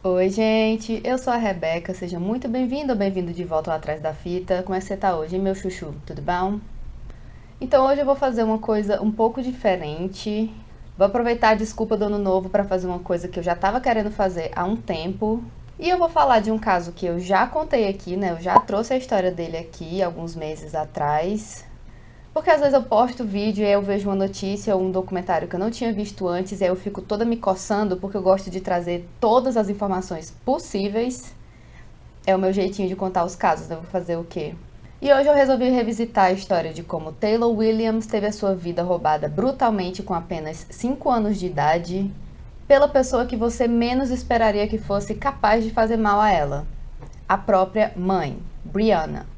Oi, gente, eu sou a Rebeca, seja muito bem-vindo ou bem-vindo de volta ao Atrás da Fita. Como é que você tá hoje, meu chuchu? Tudo bom? Então hoje eu vou fazer uma coisa um pouco diferente. Vou aproveitar a desculpa do ano novo para fazer uma coisa que eu já estava querendo fazer há um tempo. E eu vou falar de um caso que eu já contei aqui, né? Eu já trouxe a história dele aqui alguns meses atrás. Porque às vezes eu posto vídeo e aí eu vejo uma notícia ou um documentário que eu não tinha visto antes e aí eu fico toda me coçando porque eu gosto de trazer todas as informações possíveis. É o meu jeitinho de contar os casos, eu vou fazer o quê? E hoje eu resolvi revisitar a história de como Taylor Williams teve a sua vida roubada brutalmente com apenas 5 anos de idade pela pessoa que você menos esperaria que fosse capaz de fazer mal a ela, a própria mãe, Brianna.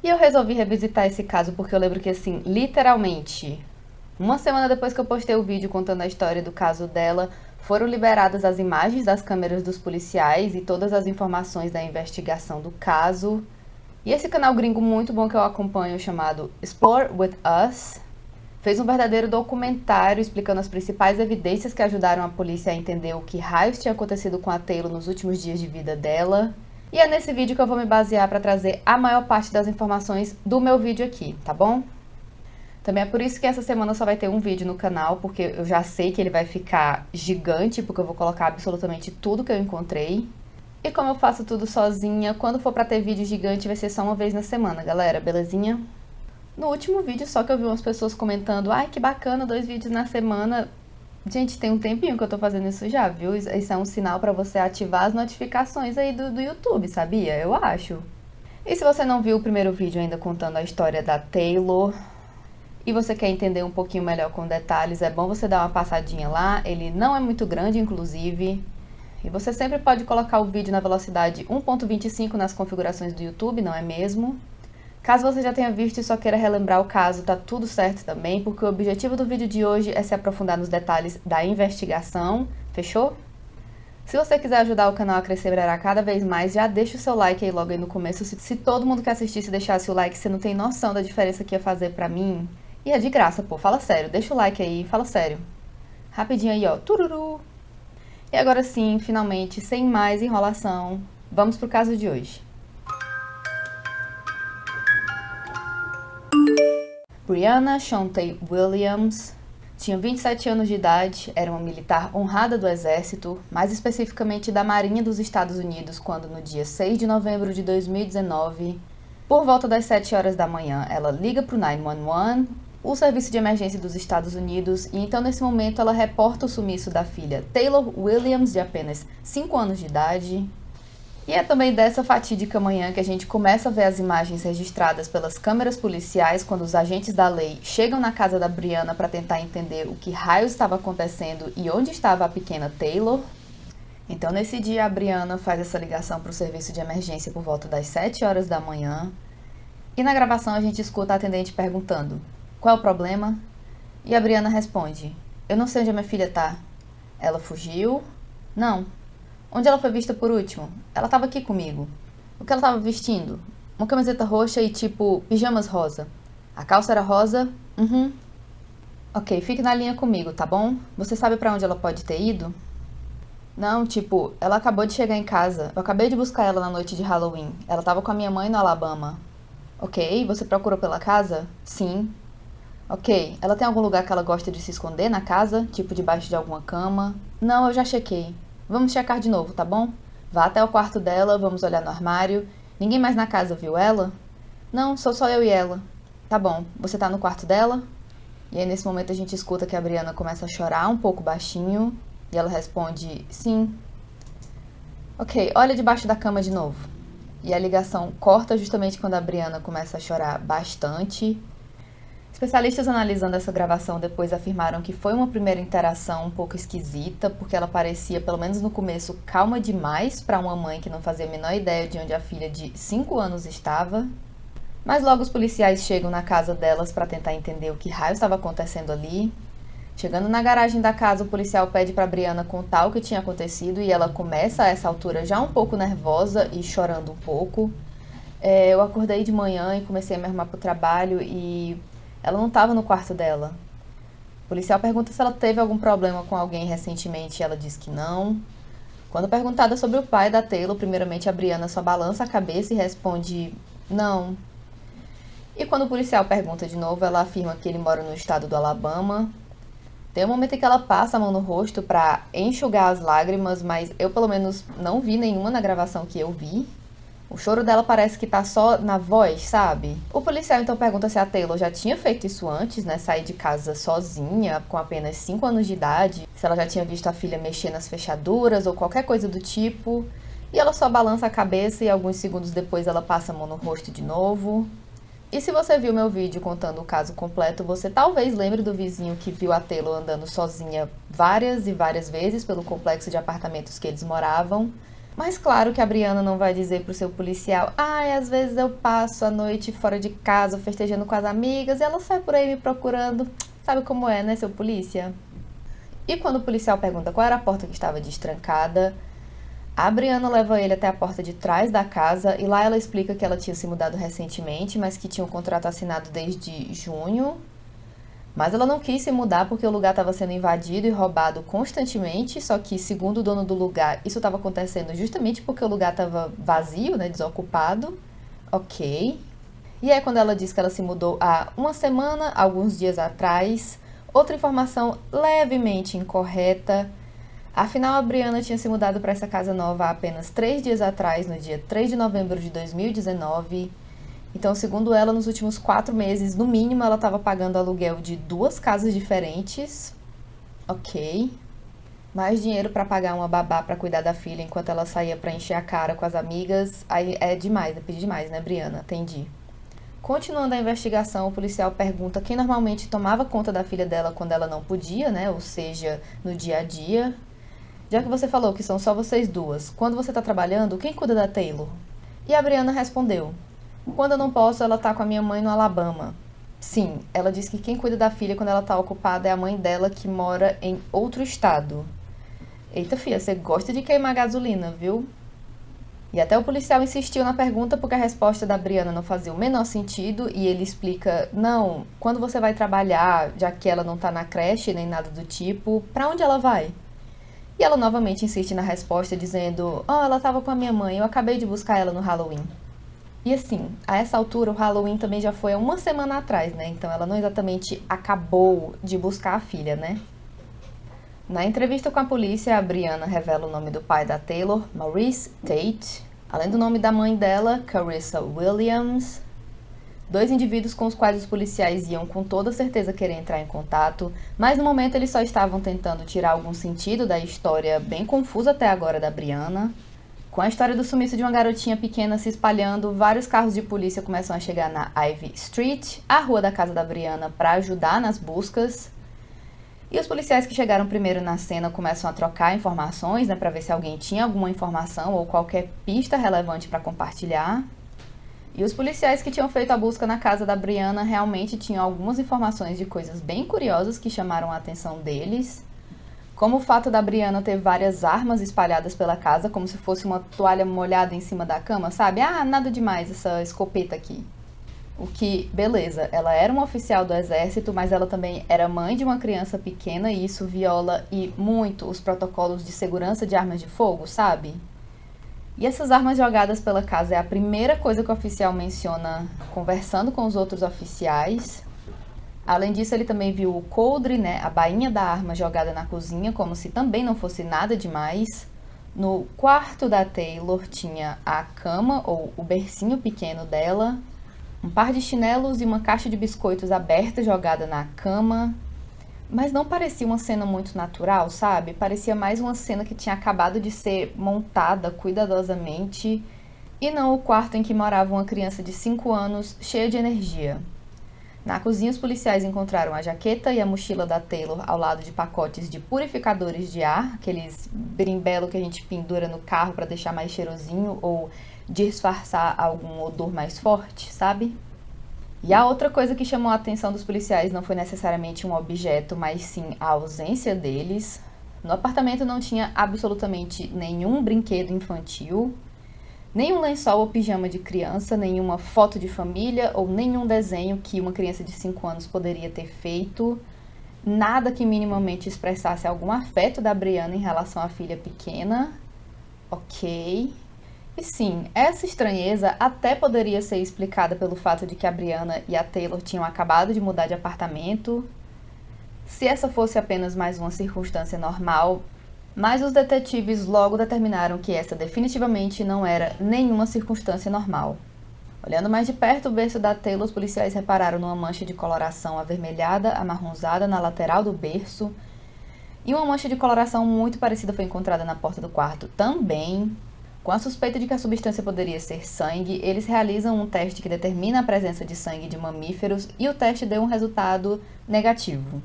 E eu resolvi revisitar esse caso porque eu lembro que, assim, literalmente, uma semana depois que eu postei o vídeo contando a história do caso dela, foram liberadas as imagens das câmeras dos policiais e todas as informações da investigação do caso. E esse canal gringo muito bom que eu acompanho, chamado Explore With Us, fez um verdadeiro documentário explicando as principais evidências que ajudaram a polícia a entender o que raios tinha acontecido com a Taylor nos últimos dias de vida dela. E é nesse vídeo que eu vou me basear para trazer a maior parte das informações do meu vídeo aqui, tá bom? Também é por isso que essa semana só vai ter um vídeo no canal, porque eu já sei que ele vai ficar gigante, porque eu vou colocar absolutamente tudo que eu encontrei. E como eu faço tudo sozinha, quando for pra ter vídeo gigante vai ser só uma vez na semana, galera, belezinha? No último vídeo só que eu vi umas pessoas comentando, ai que bacana, 2 vídeos na semana. Gente, tem um tempinho que eu tô fazendo isso já, viu? Isso é um sinal pra você ativar as notificações aí do YouTube, sabia? Eu acho. E se você não viu o primeiro vídeo ainda contando a história da Taylor, e você quer entender um pouquinho melhor com detalhes, é bom você dar uma passadinha lá. Ele não é muito grande, inclusive. E você sempre pode colocar o vídeo na velocidade 1.25 nas configurações do YouTube, não é mesmo? Caso você já tenha visto e só queira relembrar o caso, tá tudo certo também, porque o objetivo do vídeo de hoje é se aprofundar nos detalhes da investigação, fechou? Se você quiser ajudar o canal a crescer cada vez mais, já deixa o seu like aí logo aí no começo. Se todo mundo que assistisse deixasse o like, você não tem noção da diferença que ia fazer pra mim. E é de graça, pô, fala sério, deixa o like aí, fala sério. Rapidinho aí, ó, tururu. E agora sim, finalmente, sem mais enrolação, vamos pro caso de hoje. Brianna Shonte Williams tinha 27 anos de idade, era uma militar honrada do Exército, mais especificamente da Marinha dos Estados Unidos, quando no dia 6 de novembro de 2019, por volta das 7 horas da manhã, ela liga para o 911, o serviço de emergência dos Estados Unidos, e então nesse momento ela reporta o sumiço da filha Taylor Williams, de apenas 5 anos de idade. E é também dessa fatídica manhã que a gente começa a ver as imagens registradas pelas câmeras policiais quando os agentes da lei chegam na casa da Brianna para tentar entender o que raios estava acontecendo e onde estava a pequena Taylor. Então, nesse dia, a Brianna faz essa ligação para o serviço de emergência por volta das 7 horas da manhã. E na gravação a gente escuta a atendente perguntando: qual é o problema? E a Brianna responde: eu não sei onde a minha filha tá. Ela fugiu? Não. Onde ela foi vista por último? Ela estava aqui comigo. O que ela estava vestindo? Uma camiseta roxa e tipo pijamas rosa. A calça era rosa? Uhum. Ok, fique na linha comigo, tá bom? Você sabe pra onde ela pode ter ido? Não, tipo, ela acabou de chegar em casa. Eu acabei de buscar ela na noite de Halloween. Ela estava com a minha mãe no Alabama. Ok, você procurou pela casa? Sim. Ok, ela tem algum lugar que ela gosta de se esconder na casa? Tipo debaixo de alguma cama? Não, eu já chequei. Vamos checar de novo, tá bom? Vá até o quarto dela, vamos olhar no armário. Ninguém mais na casa viu ela? Não, sou só eu e ela. Tá bom, você tá no quarto dela? E aí nesse momento a gente escuta que a Brianna começa a chorar um pouco baixinho. E ela responde, sim. Ok, olha debaixo da cama de novo. E a ligação corta justamente quando a Brianna começa a chorar bastante. Especialistas analisando essa gravação depois afirmaram que foi uma primeira interação um pouco esquisita, porque ela parecia, pelo menos no começo, calma demais para uma mãe que não fazia a menor ideia de onde a filha de 5 anos estava. Mas logo os policiais chegam na casa delas para tentar entender o que raio estava acontecendo ali. Chegando na garagem da casa, o policial pede para Brianna contar o que tinha acontecido e ela começa a essa altura já um pouco nervosa e chorando um pouco. Eu acordei de manhã e comecei a me arrumar para o trabalho e ela não estava no quarto dela. O policial pergunta se ela teve algum problema com alguém recentemente e ela diz que não. Quando perguntada sobre o pai da Taylor, primeiramente a Brianna só balança a cabeça e responde não. E quando o policial pergunta de novo, ela afirma que ele mora no estado do Alabama. Tem um momento em que ela passa a mão no rosto pra enxugar as lágrimas, mas eu pelo menos não vi nenhuma na gravação que eu vi. O choro dela parece que tá só na voz, sabe? O policial então pergunta se a Taylor já tinha feito isso antes, né? Sair de casa sozinha, com apenas 5 anos de idade. Se ela já tinha visto a filha mexer nas fechaduras ou qualquer coisa do tipo. E ela só balança a cabeça e alguns segundos depois ela passa a mão no rosto de novo. E se você viu meu vídeo contando o caso completo, você talvez lembre do vizinho que viu a Taylor andando sozinha várias e várias vezes pelo complexo de apartamentos que eles moravam. Mas claro que a Brianna não vai dizer pro seu policial: ai, às vezes eu passo a noite fora de casa festejando com as amigas e ela sai por aí me procurando. Sabe como é, né, seu polícia? E quando o policial pergunta qual era a porta que estava destrancada, a Brianna leva ele até a porta de trás da casa e lá ela explica que ela tinha se mudado recentemente, mas que tinha um contrato assinado desde junho. Mas ela não quis se mudar porque o lugar estava sendo invadido e roubado constantemente, só que, segundo o dono do lugar, isso estava acontecendo justamente porque o lugar estava vazio, né, desocupado. Ok. E aí, quando ela diz que ela se mudou há uma semana, alguns dias atrás, outra informação levemente incorreta. Afinal, a Brianna tinha se mudado para essa casa nova há apenas 3 dias atrás, no dia 3 de novembro de 2019. Então, segundo ela, nos últimos 4 meses, no mínimo, ela estava pagando aluguel de 2 casas diferentes. Ok. Mais dinheiro para pagar uma babá para cuidar da filha enquanto ela saía para encher a cara com as amigas. Aí é demais, é pedir demais, né, Brianna? Entendi. Continuando a investigação, o policial pergunta quem normalmente tomava conta da filha dela quando ela não podia, né? Ou seja, no dia a dia. Já que você falou que são só vocês duas, quando você tá trabalhando, quem cuida da Taylor? E a Brianna respondeu: quando eu não posso, ela tá com a minha mãe no Alabama. Sim, ela diz que quem cuida da filha quando ela tá ocupada é a mãe dela que mora em outro estado. Eita, filha, você gosta de queimar gasolina, viu? E até o policial insistiu na pergunta porque a resposta da Brianna não fazia o menor sentido e ele explica: não, quando você vai trabalhar, já que ela não tá na creche nem nada do tipo, pra onde ela vai? E ela novamente insiste na resposta dizendo: ela tava com a minha mãe, eu acabei de buscar ela no Halloween. E assim, a essa altura o Halloween também já foi há uma semana atrás, né? Então ela não exatamente acabou de buscar a filha, né? Na entrevista com a polícia, a Brianna revela o nome do pai da Taylor, Maurice Tate, além do nome da mãe dela, Carissa Williams. 2 indivíduos com os quais os policiais iam com toda certeza querer entrar em contato, mas no momento eles só estavam tentando tirar algum sentido da história bem confusa até agora da Brianna. Com a história do sumiço de uma garotinha pequena se espalhando, vários carros de polícia começam a chegar na Ivy Street, a rua da casa da Brianna, para ajudar nas buscas. E os policiais que chegaram primeiro na cena começam a trocar informações, né, para ver se alguém tinha alguma informação ou qualquer pista relevante para compartilhar. E os policiais que tinham feito a busca na casa da Brianna realmente tinham algumas informações de coisas bem curiosas que chamaram a atenção deles, como o fato da Brianna ter várias armas espalhadas pela casa, como se fosse uma toalha molhada em cima da cama, sabe? Ah, nada demais essa escopeta aqui. O que, beleza, ela era uma oficial do exército, mas ela também era mãe de uma criança pequena e isso viola e muito os protocolos de segurança de armas de fogo, sabe? E essas armas jogadas pela casa é a primeira coisa que o oficial menciona conversando com os outros oficiais. Além disso, ele também viu o coldre, né, a bainha da arma jogada na cozinha, como se também não fosse nada demais. No quarto da Taylor tinha a cama, ou o bercinho pequeno dela, um par de chinelos e uma caixa de biscoitos aberta jogada na cama. Mas não parecia uma cena muito natural, sabe? Parecia mais uma cena que tinha acabado de ser montada cuidadosamente e não o quarto em que morava uma criança de 5 anos cheia de energia. Na cozinha, os policiais encontraram a jaqueta e a mochila da Taylor ao lado de pacotes de purificadores de ar, aqueles brimbelo que a gente pendura no carro para deixar mais cheirosinho ou disfarçar algum odor mais forte, sabe? E a outra coisa que chamou a atenção dos policiais não foi necessariamente um objeto, mas sim a ausência deles. No apartamento não tinha absolutamente nenhum brinquedo infantil, nenhum lençol ou pijama de criança, nenhuma foto de família ou nenhum desenho que uma criança de 5 anos poderia ter feito. Nada que minimamente expressasse algum afeto da Brianna em relação à filha pequena. Ok. E sim, essa estranheza até poderia ser explicada pelo fato de que a Brianna e a Taylor tinham acabado de mudar de apartamento. Se essa fosse apenas mais uma circunstância normal, mas os detetives logo determinaram que essa definitivamente não era nenhuma circunstância normal. Olhando mais de perto o berço da Taylor, os policiais repararam numa mancha de coloração avermelhada, amarronzada na lateral do berço, e uma mancha de coloração muito parecida foi encontrada na porta do quarto também. Com a suspeita de que a substância poderia ser sangue, eles realizam um teste que determina a presença de sangue de mamíferos e o teste deu um resultado negativo.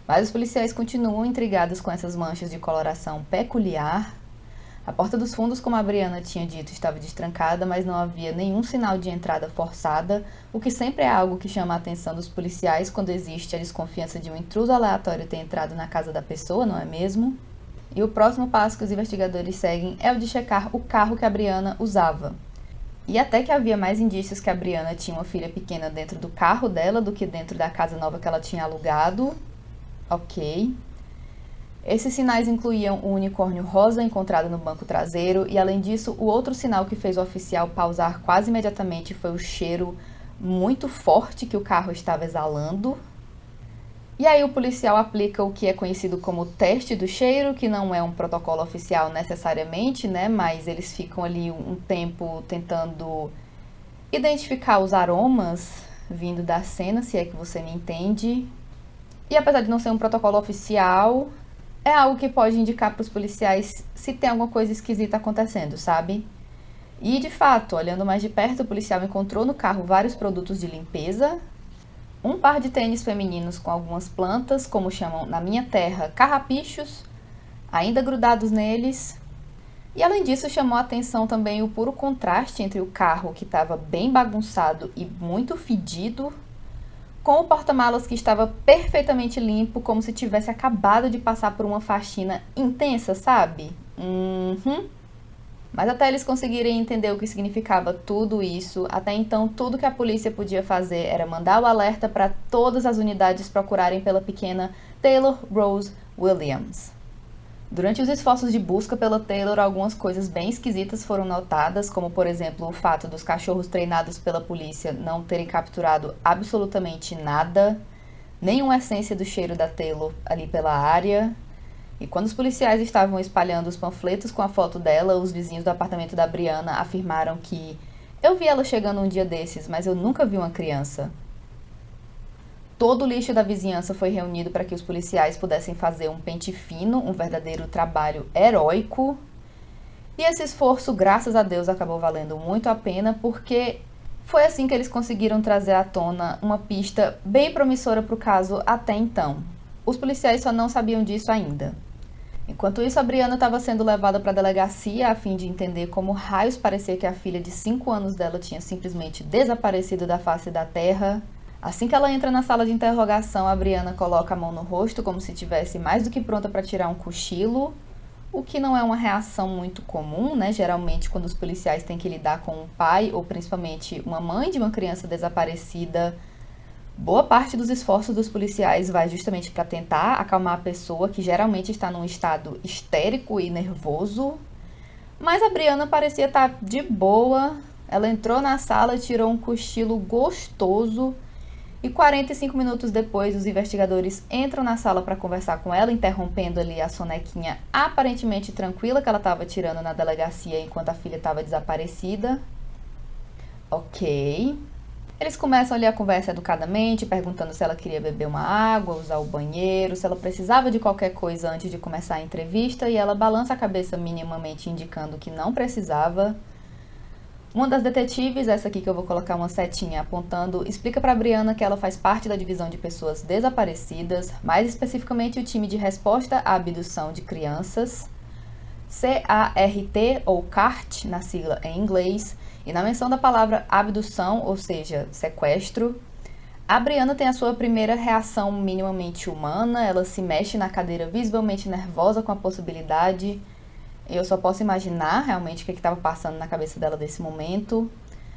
Mas os policiais continuam intrigados com essas manchas de coloração peculiar. A porta dos fundos, como a Brianna tinha dito, estava destrancada, mas não havia nenhum sinal de entrada forçada, o que sempre é algo que chama a atenção dos policiais quando existe a desconfiança de um intruso aleatório ter entrado na casa da pessoa, não é mesmo? E o próximo passo que os investigadores seguem é o de checar o carro que a Brianna usava. E até que havia mais indícios que a Brianna tinha uma filha pequena dentro do carro dela do que dentro da casa nova que ela tinha alugado. Ok. Esses sinais incluíam o unicórnio rosa encontrado no banco traseiro e, além disso, o outro sinal que fez o oficial pausar quase imediatamente foi o cheiro muito forte que o carro estava exalando. E aí o policial aplica o que é conhecido como teste do cheiro, que não é um protocolo oficial necessariamente, né? Mas eles ficam ali um tempo tentando identificar os aromas vindo da cena, se é que você me entende. E apesar de não ser um protocolo oficial, é algo que pode indicar para os policiais se tem alguma coisa esquisita acontecendo, sabe? E de fato, olhando mais de perto, o policial encontrou no carro vários produtos de limpeza, um par de tênis femininos com algumas plantas, como chamam na minha terra, carrapichos, ainda grudados neles. E além disso, chamou a atenção também o puro contraste entre o carro, que estava bem bagunçado e muito fedido, com o porta-malas que estava perfeitamente limpo, como se tivesse acabado de passar por uma faxina intensa, sabe? Mas até eles conseguirem entender o que significava tudo isso, até então tudo que a polícia podia fazer era mandar o alerta para todas as unidades procurarem pela pequena Taylor Rose Williams. Durante os esforços de busca pela Taylor, algumas coisas bem esquisitas foram notadas, como por exemplo o fato dos cachorros treinados pela polícia não terem capturado absolutamente nada, nenhuma essência do cheiro da Taylor ali pela área. E quando os policiais estavam espalhando os panfletos com a foto dela, os vizinhos do apartamento da Brianna afirmaram que eu vi ela chegando um dia desses, mas eu nunca vi uma criança. Todo o lixo da vizinhança foi reunido para que os policiais pudessem fazer um pente fino, um verdadeiro trabalho heróico. E esse esforço, graças a Deus, acabou valendo muito a pena, porque foi assim que eles conseguiram trazer à tona uma pista bem promissora para o caso até então. Os policiais só não sabiam disso ainda. Enquanto isso, a Brianna estava sendo levada para a delegacia a fim de entender como raios parecia que a filha de 5 anos dela tinha simplesmente desaparecido da face da terra. Assim que ela entra na sala de interrogação, a Brianna coloca a mão no rosto como se estivesse mais do que pronta para tirar um cochilo, o que não é uma reação muito comum, né? Geralmente, quando os policiais têm que lidar com um pai ou principalmente uma mãe de uma criança desaparecida, boa parte dos esforços dos policiais vai justamente para tentar acalmar a pessoa, que geralmente está num estado histérico e nervoso. Mas a Brianna parecia estar de boa. Ela entrou na sala, tirou um cochilo gostoso e 45 minutos depois os investigadores entram na sala para conversar com ela, interrompendo ali a sonequinha aparentemente tranquila que ela estava tirando na delegacia enquanto a filha estava desaparecida. Ok. Eles começam ali a conversa educadamente, perguntando se ela queria beber uma água, usar o banheiro, se ela precisava de qualquer coisa antes de começar a entrevista, e ela balança a cabeça minimamente indicando que não precisava. Uma das detetives, essa aqui que eu vou colocar uma setinha apontando, explica para Brianna que ela faz parte da divisão de pessoas desaparecidas, mais especificamente o time de resposta à abdução de crianças, CART ou CART na sigla em inglês, e na menção da palavra abdução, ou seja, sequestro, a Brianna tem a sua primeira reação minimamente humana, ela se mexe na cadeira visivelmente nervosa com a possibilidade. Eu só posso imaginar realmente o que estava passando na cabeça dela nesse momento.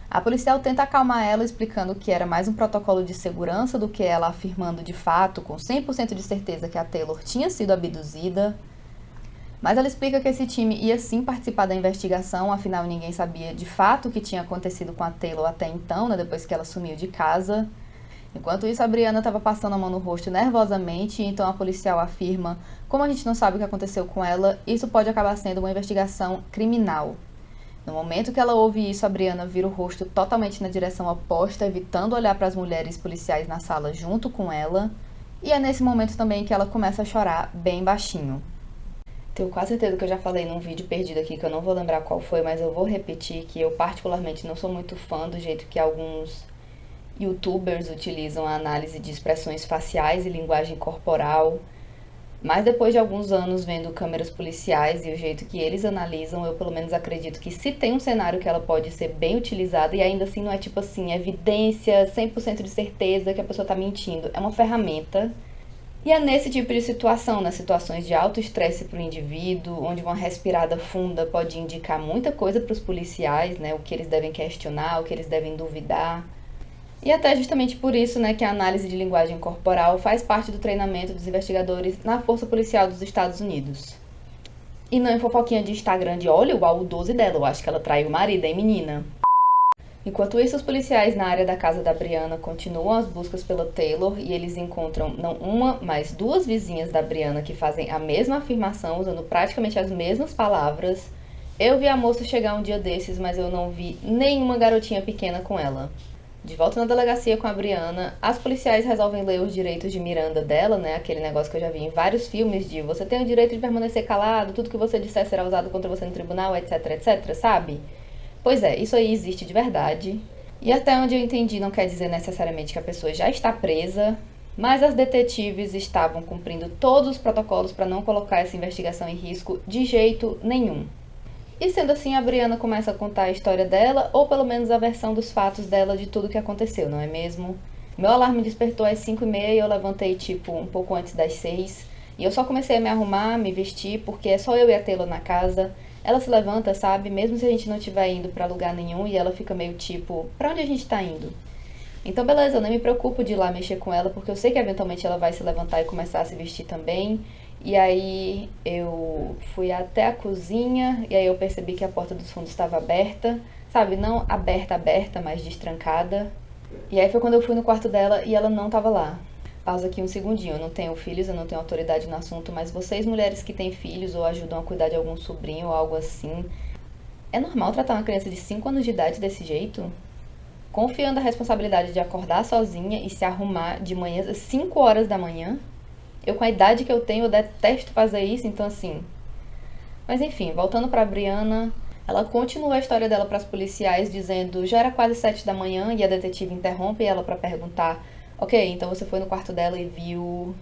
A policial tenta acalmar ela, explicando que era mais um protocolo de segurança do que ela afirmando de fato, com 100% de certeza, que a Taylor tinha sido abduzida. Mas ela explica que esse time ia sim participar da investigação, afinal ninguém sabia de fato o que tinha acontecido com a Taylor até então, né, depois que ela sumiu de casa. Enquanto isso, a Brianna estava passando a mão no rosto nervosamente, então a policial afirma: como a gente não sabe o que aconteceu com ela, isso pode acabar sendo uma investigação criminal. No momento que ela ouve isso, a Brianna vira o rosto totalmente na direção oposta, evitando olhar para as mulheres policiais na sala junto com ela. E é nesse momento também que ela começa a chorar bem baixinho. Tenho quase certeza que eu já falei num vídeo perdido aqui, que eu não vou lembrar qual foi, mas eu vou repetir que eu particularmente não sou muito fã do jeito que alguns YouTubers utilizam a análise de expressões faciais e linguagem corporal. Mas depois de alguns anos vendo câmeras policiais e o jeito que eles analisam, eu pelo menos acredito que se tem um cenário que ela pode ser bem utilizada, e ainda assim não é tipo assim, evidência, 100% de certeza que a pessoa tá mentindo. É uma ferramenta. E é nesse tipo de situação, nas situações de alto estresse para o indivíduo, onde uma respirada funda pode indicar muita coisa para os policiais, né? O que eles devem questionar, o que eles devem duvidar. E até justamente por isso, né, que a análise de linguagem corporal faz parte do treinamento dos investigadores na Força Policial dos Estados Unidos. E não em fofoquinha de Instagram de olha, igual o 12 dela, eu acho que ela traiu o marido, hein, menina? Enquanto isso, os policiais na área da casa da Brianna continuam as buscas pela Taylor e eles encontram não uma, mas duas vizinhas da Brianna que fazem a mesma afirmação, usando praticamente as mesmas palavras. Eu vi a moça chegar um dia desses, mas eu não vi nenhuma garotinha pequena com ela. De volta na delegacia com a Brianna, as policiais resolvem ler os direitos de Miranda dela, né? Aquele negócio que eu já vi em vários filmes de você tem o direito de permanecer calado, tudo que você disser será usado contra você no tribunal, etc, etc, sabe? Pois é, isso aí existe de verdade. E até onde eu entendi não quer dizer necessariamente que a pessoa já está presa, mas as detetives estavam cumprindo todos os protocolos para não colocar essa investigação em risco de jeito nenhum. E sendo assim, a Brianna começa a contar a história dela, ou pelo menos a versão dos fatos dela de tudo que aconteceu, não é mesmo? Meu alarme despertou às 5h30 e eu levantei tipo um pouco antes das 6. E eu só comecei a me arrumar, me vestir, porque é só eu e a Taylor na casa. Ela se levanta, sabe? Mesmo se a gente não estiver indo pra lugar nenhum, e ela fica meio tipo, pra onde a gente tá indo? Então beleza, eu nem me preocupo de ir lá mexer com ela, porque eu sei que eventualmente ela vai se levantar e começar a se vestir também. E aí eu fui até a cozinha e aí eu percebi que a porta dos fundos estava aberta, sabe? Não aberta, aberta, mas destrancada. E aí foi quando eu fui no quarto dela e ela não estava lá. Pausa aqui um segundinho, eu não tenho filhos, eu não tenho autoridade no assunto, mas vocês mulheres que têm filhos ou ajudam a cuidar de algum sobrinho ou algo assim, é normal tratar uma criança de 5 anos de idade desse jeito? Confiando a responsabilidade de acordar sozinha e se arrumar de manhã às 5 horas da manhã? Eu, com a idade que eu tenho, eu detesto fazer isso, então assim... Mas enfim, voltando pra Brianna, ela continua a história dela para as policiais, dizendo já era quase 7 da manhã e a detetive interrompe ela para perguntar ok, então você foi no quarto dela e viu...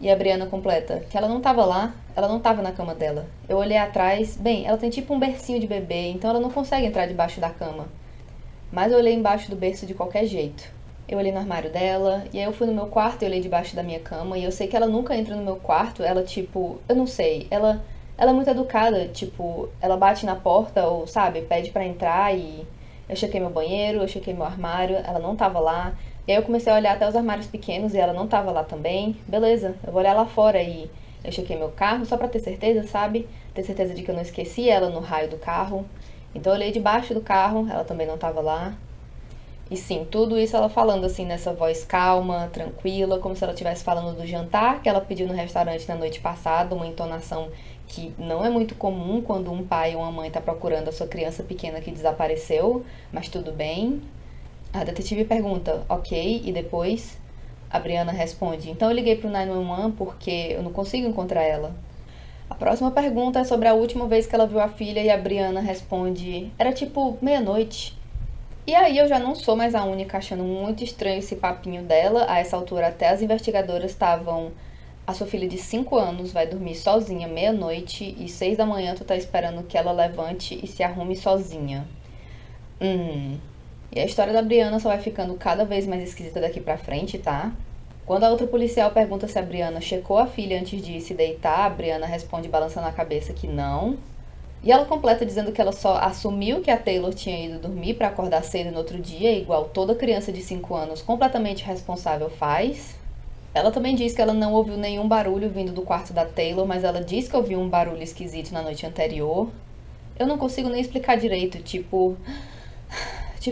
E a Brianna completa que ela não tava lá, ela não tava na cama dela. Eu olhei atrás, bem, ela tem tipo um bercinho de bebê, então ela não consegue entrar debaixo da cama. Mas eu olhei embaixo do berço de qualquer jeito. Eu olhei no armário dela, e aí eu fui no meu quarto e olhei debaixo da minha cama, e eu sei que ela nunca entra no meu quarto, ela tipo, eu não sei, ela é muito educada, tipo, ela bate na porta ou, sabe, pede pra entrar e eu chequei meu banheiro, eu chequei meu armário, ela não tava lá. E aí eu comecei a olhar até os armários pequenos e ela não tava lá também. Beleza, eu vou olhar lá fora e eu chequei meu carro só pra ter certeza, sabe? Ter certeza de que eu não esqueci ela no raio do carro. Então eu olhei debaixo do carro, ela também não tava lá. E sim, tudo isso ela falando assim nessa voz calma, tranquila, como se ela estivesse falando do jantar que ela pediu no restaurante na noite passada, uma entonação que não é muito comum quando um pai ou uma mãe tá procurando a sua criança pequena que desapareceu, mas tudo bem. A detetive pergunta, ok, e depois? A Brianna responde, então eu liguei pro 911 porque eu não consigo encontrar ela. A próxima pergunta é sobre a última vez que ela viu a filha e a Brianna responde, era tipo meia-noite. E aí eu já não sou mais a única achando muito estranho esse papinho dela. A essa altura até as investigadoras estavam... A sua filha de 5 anos vai dormir sozinha meia-noite e 6 da manhã tu tá esperando que ela levante e se arrume sozinha. E a história da Brianna só vai ficando cada vez mais esquisita daqui pra frente, tá? Quando a outra policial pergunta se a Brianna checou a filha antes de ir se deitar, a Brianna responde balançando a cabeça que não. E ela completa dizendo que ela só assumiu que a Taylor tinha ido dormir para acordar cedo no outro dia, igual toda criança de 5 anos completamente responsável faz. Ela também diz que ela não ouviu nenhum barulho vindo do quarto da Taylor, mas ela diz que ouviu um barulho esquisito na noite anterior. Eu não consigo nem explicar direito, tipo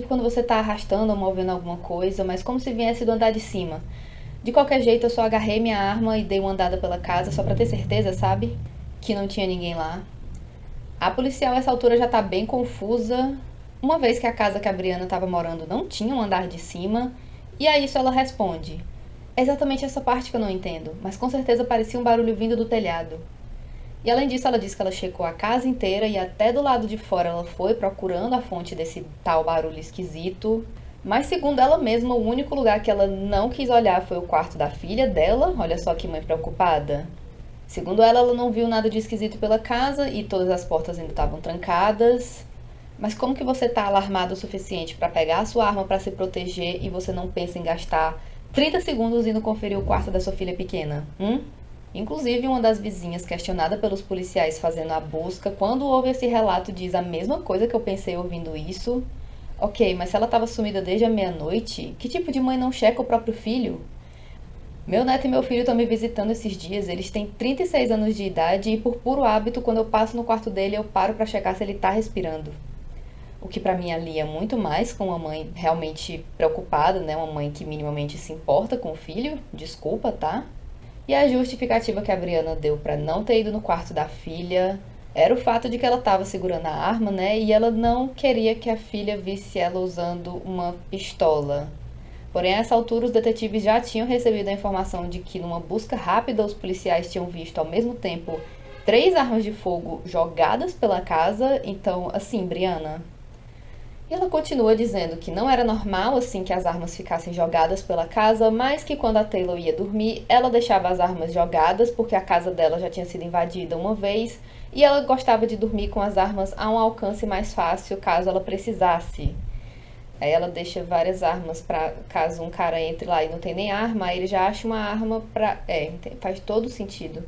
quando você tá arrastando ou movendo alguma coisa, mas como se viesse do andar de cima. De qualquer jeito, eu só agarrei minha arma e dei uma andada pela casa só pra ter certeza, sabe? Que não tinha ninguém lá. A policial a essa altura já tá bem confusa, uma vez que a casa que a Brianna tava morando não tinha um andar de cima, e a isso ela responde: é exatamente essa parte que eu não entendo, mas com certeza parecia um barulho vindo do telhado. E além disso, ela disse que ela checou a casa inteira e até do lado de fora ela foi procurando a fonte desse tal barulho esquisito. Mas segundo ela mesma, o único lugar que ela não quis olhar foi o quarto da filha dela. Olha só que mãe preocupada. Segundo ela, ela não viu nada de esquisito pela casa e todas as portas ainda estavam trancadas. Mas como que você tá alarmado o suficiente para pegar a sua arma para se proteger e você não pensa em gastar 30 segundos indo conferir o quarto da sua filha pequena? Inclusive, uma das vizinhas questionada pelos policiais fazendo a busca, quando ouve esse relato, diz a mesma coisa que eu pensei ouvindo isso. Ok, mas se ela estava sumida desde a meia-noite, que tipo de mãe não checa o próprio filho? Meu neto e meu filho estão me visitando esses dias, eles têm 36 anos de idade e por puro hábito, quando eu passo no quarto dele, eu paro para checar se ele tá respirando. O que pra mim alia muito mais com uma mãe realmente preocupada, né? Uma mãe que minimamente se importa com o filho, desculpa, tá? E a justificativa que a Brianna deu pra não ter ido no quarto da filha era o fato de que ela estava segurando a arma, né? E ela não queria que a filha visse ela usando uma pistola. Porém, a essa altura, os detetives já tinham recebido a informação de que, numa busca rápida, os policiais tinham visto ao mesmo tempo 3 armas de fogo jogadas pela casa. Então, assim, Brianna. E ela continua dizendo que não era normal assim que as armas ficassem jogadas pela casa, mas que quando a Taylor ia dormir, ela deixava as armas jogadas porque a casa dela já tinha sido invadida uma vez e ela gostava de dormir com as armas a um alcance mais fácil caso ela precisasse. Aí ela deixa várias armas para caso um cara entre lá e não tem nem arma, aí ele já acha uma arma pra. Faz todo sentido.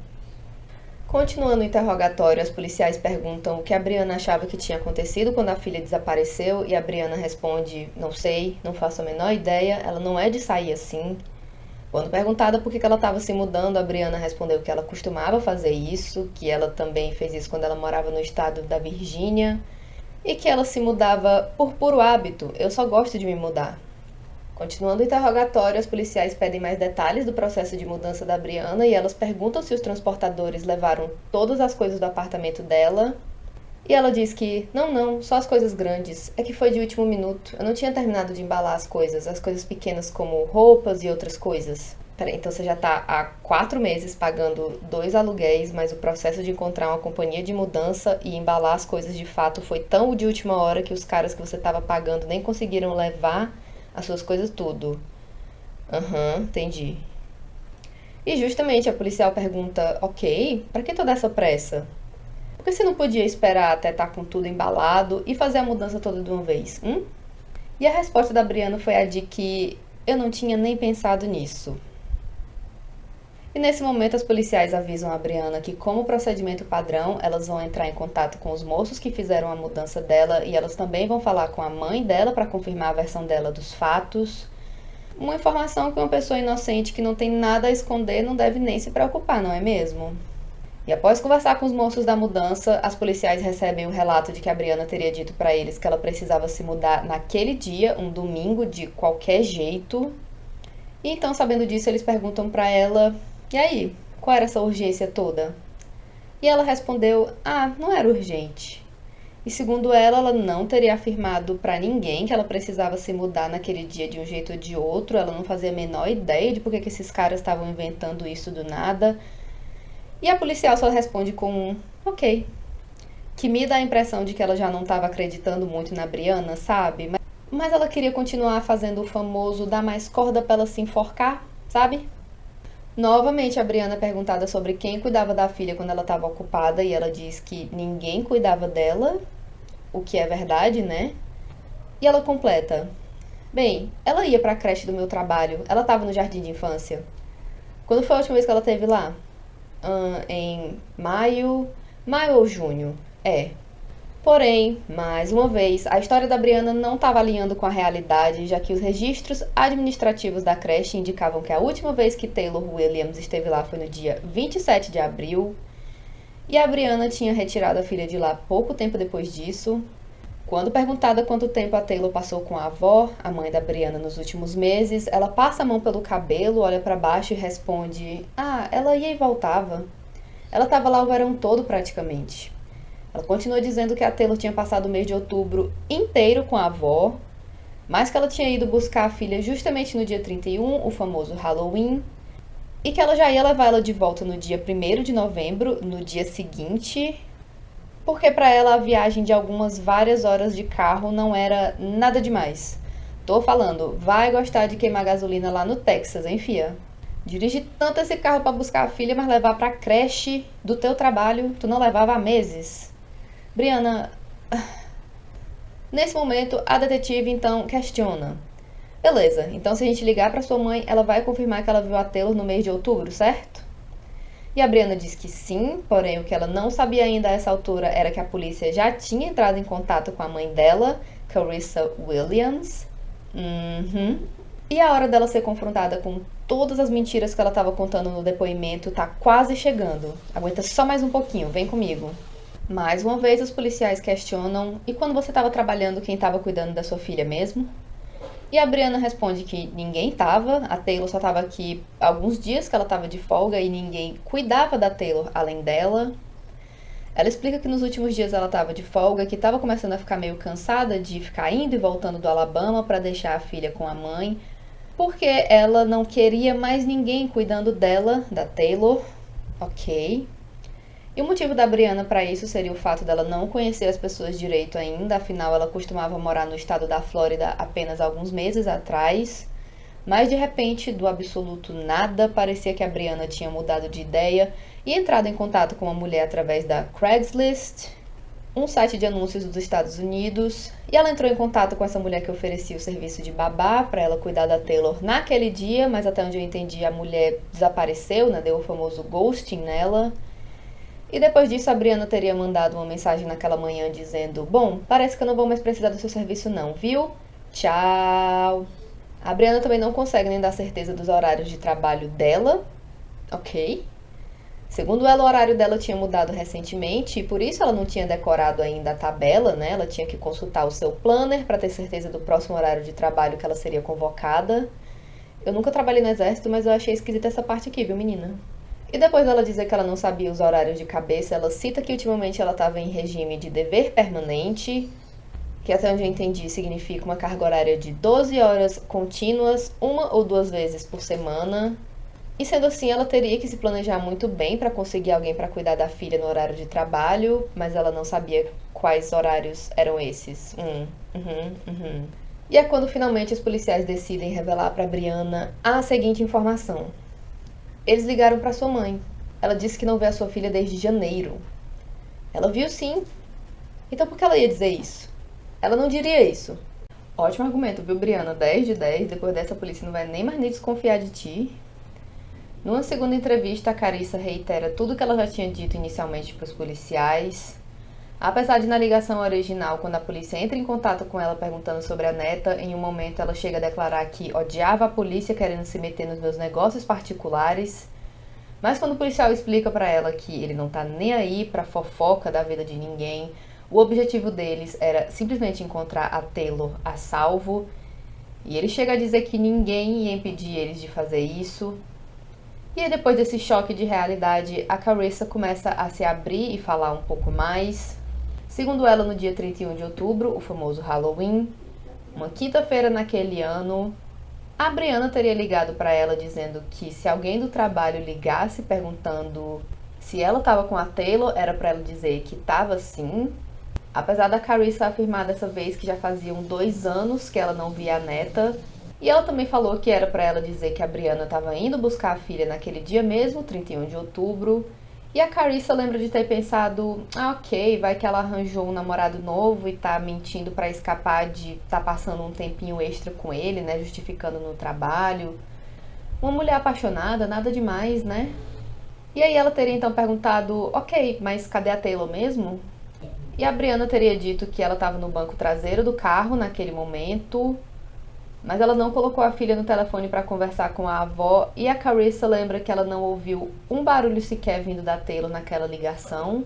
Continuando o interrogatório, as policiais perguntam o que a Brianna achava que tinha acontecido quando a filha desapareceu e a Brianna responde: não sei, não faço a menor ideia, ela não é de sair assim. Quando perguntada por que ela estava se mudando, a Brianna respondeu que ela costumava fazer isso, que ela também fez isso quando ela morava no estado da Virgínia e que ela se mudava por puro hábito. Eu só gosto de me mudar. Continuando o interrogatório, as policiais pedem mais detalhes do processo de mudança da Brianna e elas perguntam se os transportadores levaram todas as coisas do apartamento dela. E ela diz que, não, só as coisas grandes. É que foi de último minuto. Eu não tinha terminado de embalar as coisas pequenas como roupas e outras coisas. Peraí, então você já tá há 4 meses pagando 2 aluguéis, mas o processo de encontrar uma companhia de mudança e embalar as coisas de fato foi tão de última hora que os caras que você tava pagando nem conseguiram levar as suas coisas tudo. Entendi. E justamente a policial pergunta, ok, pra que toda essa pressa? Por que você não podia esperar até estar com tudo embalado e fazer a mudança toda de uma vez, E a resposta da Brianna foi a de que eu não tinha nem pensado nisso. E nesse momento as policiais avisam a Brianna que, como procedimento padrão, elas vão entrar em contato com os moços que fizeram a mudança dela e elas também vão falar com a mãe dela para confirmar a versão dela dos fatos. Uma informação que uma pessoa inocente que não tem nada a esconder não deve nem se preocupar, não é mesmo? E após conversar com os moços da mudança, as policiais recebem o relato de que a Brianna teria dito para eles que ela precisava se mudar naquele dia, um domingo, de qualquer jeito. E então, sabendo disso, eles perguntam para ela: e aí, qual era essa urgência toda? E ela respondeu: não era urgente. E segundo ela, ela não teria afirmado para ninguém que ela precisava se mudar naquele dia de um jeito ou de outro. Ela não fazia a menor ideia de por que esses caras estavam inventando isso do nada. E a policial só responde com um ok. Que me dá a impressão de que ela já não estava acreditando muito na Brianna, sabe? Mas ela queria continuar fazendo o famoso dar mais corda pra ela se enforcar, sabe? Novamente, a Brianna é perguntada sobre quem cuidava da filha quando ela estava ocupada e ela diz que ninguém cuidava dela, o que é verdade, né? E ela completa: bem, ela ia pra creche do meu trabalho, ela estava no jardim de infância. Quando foi a última vez que ela esteve lá? Em maio ou junho? Porém, mais uma vez, a história da Brianna não estava alinhando com a realidade, já que os registros administrativos da creche indicavam que a última vez que Taylor Williams esteve lá foi no dia 27 de abril, e a Brianna tinha retirado a filha de lá pouco tempo depois disso. Quando perguntada quanto tempo a Taylor passou com a avó, a mãe da Brianna, nos últimos meses, ela passa a mão pelo cabelo, olha para baixo e responde: "Ah, ela ia e voltava. Ela estava lá o verão todo praticamente." Ela continua dizendo que a Taylor tinha passado o mês de outubro inteiro com a avó, mas que ela tinha ido buscar a filha justamente no dia 31, o famoso Halloween, e que ela já ia levar ela de volta no dia 1º de novembro, no dia seguinte, porque para ela a viagem de várias horas de carro não era nada demais. Tô falando, vai gostar de queimar gasolina lá no Texas, hein, fia? Dirige tanto esse carro para buscar a filha, mas levar pra creche do teu trabalho, tu não levava há meses. Brianna, nesse momento a detetive então questiona: "Beleza, então se a gente ligar para sua mãe, ela vai confirmar que ela viu a Taylor no mês de outubro, certo?" E a Brianna diz que sim, porém o que ela não sabia ainda a essa altura era que a polícia já tinha entrado em contato com a mãe dela, Carissa Williams. E a hora dela ser confrontada com todas as mentiras que ela estava contando no depoimento tá quase chegando. Aguenta só mais um pouquinho, vem comigo. Mais uma vez os policiais questionam: "E quando você estava trabalhando, quem estava cuidando da sua filha mesmo?" E a Brianna responde que ninguém estava, a Taylor só estava aqui alguns dias que ela estava de folga e ninguém cuidava da Taylor além dela. Ela explica que nos últimos dias ela estava de folga, que estava começando a ficar meio cansada de ficar indo e voltando do Alabama para deixar a filha com a mãe, porque ela não queria mais ninguém cuidando dela, da Taylor. Ok. E o motivo da Brianna para isso seria o fato dela não conhecer as pessoas direito ainda, afinal ela costumava morar no estado da Flórida apenas alguns meses atrás. Mas de repente, do absoluto nada, parecia que a Brianna tinha mudado de ideia e entrado em contato com uma mulher através da Craigslist, um site de anúncios dos Estados Unidos, e ela entrou em contato com essa mulher que oferecia o serviço de babá para ela cuidar da Taylor naquele dia, mas até onde eu entendi a mulher desapareceu, né? Deu o famoso ghosting nela. E depois disso, a Brianna teria mandado uma mensagem naquela manhã dizendo: "Bom, parece que eu não vou mais precisar do seu serviço não, viu? Tchau." A Brianna também não consegue nem dar certeza dos horários de trabalho dela. Ok. Segundo ela, o horário dela tinha mudado recentemente e por isso ela não tinha decorado ainda a tabela, né? Ela tinha que consultar o seu planner para ter certeza do próximo horário de trabalho que ela seria convocada. Eu nunca trabalhei no exército, mas eu achei esquisita essa parte aqui, viu, menina? E depois dela dizer que ela não sabia os horários de cabeça, ela cita que ultimamente ela estava em regime de dever permanente, que até onde eu entendi significa uma carga horária de 12 horas contínuas, uma ou duas vezes por semana. E sendo assim, ela teria que se planejar muito bem para conseguir alguém para cuidar da filha no horário de trabalho, mas ela não sabia quais horários eram esses. E é quando finalmente os policiais decidem revelar para Brianna a seguinte informação. Eles ligaram para sua mãe. Ela disse que não vê a sua filha desde janeiro. Ela viu sim. Então por que ela ia dizer isso? Ela não diria isso. Ótimo argumento, viu, Brianna? 10 de 10. Depois dessa, a polícia não vai nem mais nem desconfiar de ti. Numa segunda entrevista, a Carissa reitera tudo que ela já tinha dito inicialmente para os policiais. Apesar de na ligação original, quando a polícia entra em contato com ela perguntando sobre a neta, em um momento ela chega a declarar que odiava a polícia querendo se meter nos meus negócios particulares. Mas quando o policial explica para ela que ele não tá nem aí pra fofoca da vida de ninguém, o objetivo deles era simplesmente encontrar a Taylor a salvo, e ele chega a dizer que ninguém ia impedir eles de fazer isso. E aí, depois desse choque de realidade, a Carissa começa a se abrir e falar um pouco mais. Segundo ela, no dia 31 de outubro, o famoso Halloween, uma quinta-feira naquele ano, a Brianna teria ligado para ela dizendo que se alguém do trabalho ligasse perguntando se ela estava com a Taylor, era para ela dizer que estava sim. Apesar da Carissa afirmar dessa vez que já faziam 2 anos que ela não via a neta. E ela também falou que era para ela dizer que a Brianna estava indo buscar a filha naquele dia mesmo, 31 de outubro. E a Carissa lembra de ter pensado: ok, vai que ela arranjou um namorado novo e tá mentindo para escapar de tá passando um tempinho extra com ele, né, justificando no trabalho. Uma mulher apaixonada, nada demais, né? E aí ela teria então perguntado: ok, mas cadê a Taylor mesmo? E a Brianna teria dito que ela estava no banco traseiro do carro naquele momento, mas ela não colocou a filha no telefone para conversar com a avó, e a Carissa lembra que ela não ouviu um barulho sequer vindo da Taylor naquela ligação.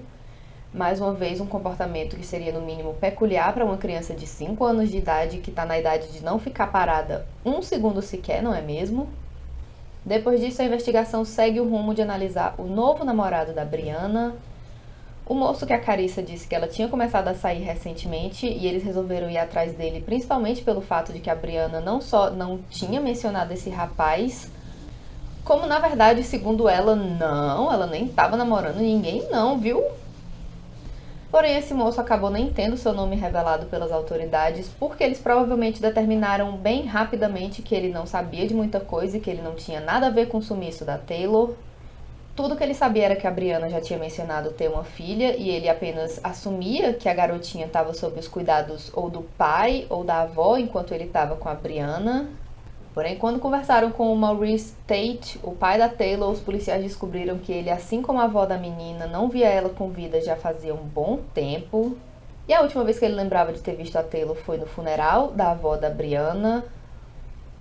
Mais uma vez, um comportamento que seria no mínimo peculiar para uma criança de 5 anos de idade que está na idade de não ficar parada um segundo sequer, não é mesmo? Depois disso, a investigação segue o rumo de analisar o novo namorado da Brianna, o moço que a Carissa disse que ela tinha começado a sair recentemente, e eles resolveram ir atrás dele principalmente pelo fato de que a Brianna não só não tinha mencionado esse rapaz, como na verdade, segundo ela, ela nem estava namorando ninguém não, viu? Porém, esse moço acabou nem tendo seu nome revelado pelas autoridades, porque eles provavelmente determinaram bem rapidamente que ele não sabia de muita coisa e que ele não tinha nada a ver com o sumiço da Taylor. Tudo que ele sabia era que a Brianna já tinha mencionado ter uma filha, e ele apenas assumia que a garotinha estava sob os cuidados ou do pai ou da avó enquanto ele estava com a Brianna. Porém, quando conversaram com o Maurice Tate, o pai da Taylor, os policiais descobriram que ele, assim como a avó da menina, não via ela com vida já fazia um bom tempo. E a última vez que ele lembrava de ter visto a Taylor foi no funeral da avó da Brianna.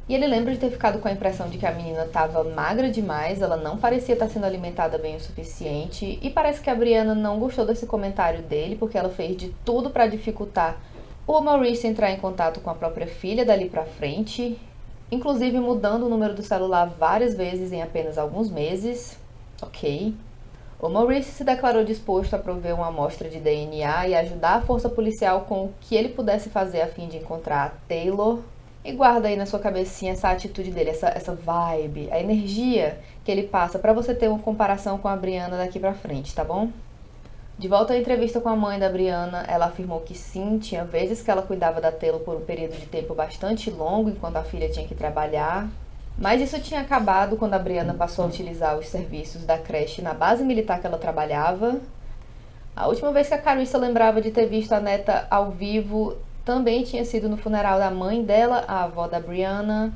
E ele lembra de ter ficado com a impressão de que a menina estava magra demais, ela não parecia estar sendo alimentada bem o suficiente. E parece que a Brianna não gostou desse comentário dele, porque ela fez de tudo para dificultar o Maurice entrar em contato com a própria filha dali pra frente, inclusive mudando o número do celular várias vezes em apenas alguns meses. Ok. O Maurice se declarou disposto a prover uma amostra de DNA e ajudar a força policial com o que ele pudesse fazer a fim de encontrar a Taylor. E guarda aí na sua cabecinha essa atitude dele, essa vibe, a energia que ele passa pra você ter uma comparação com a Brianna daqui pra frente, tá bom? De volta à entrevista com a mãe da Brianna, ela afirmou que sim, tinha vezes que ela cuidava da Taylor por um período de tempo bastante longo, enquanto a filha tinha que trabalhar. Mas isso tinha acabado quando a Brianna passou a utilizar os serviços da creche na base militar que ela trabalhava. A última vez que a Carissa lembrava de ter visto a neta ao vivo também tinha sido no funeral da mãe dela, a avó da Brianna.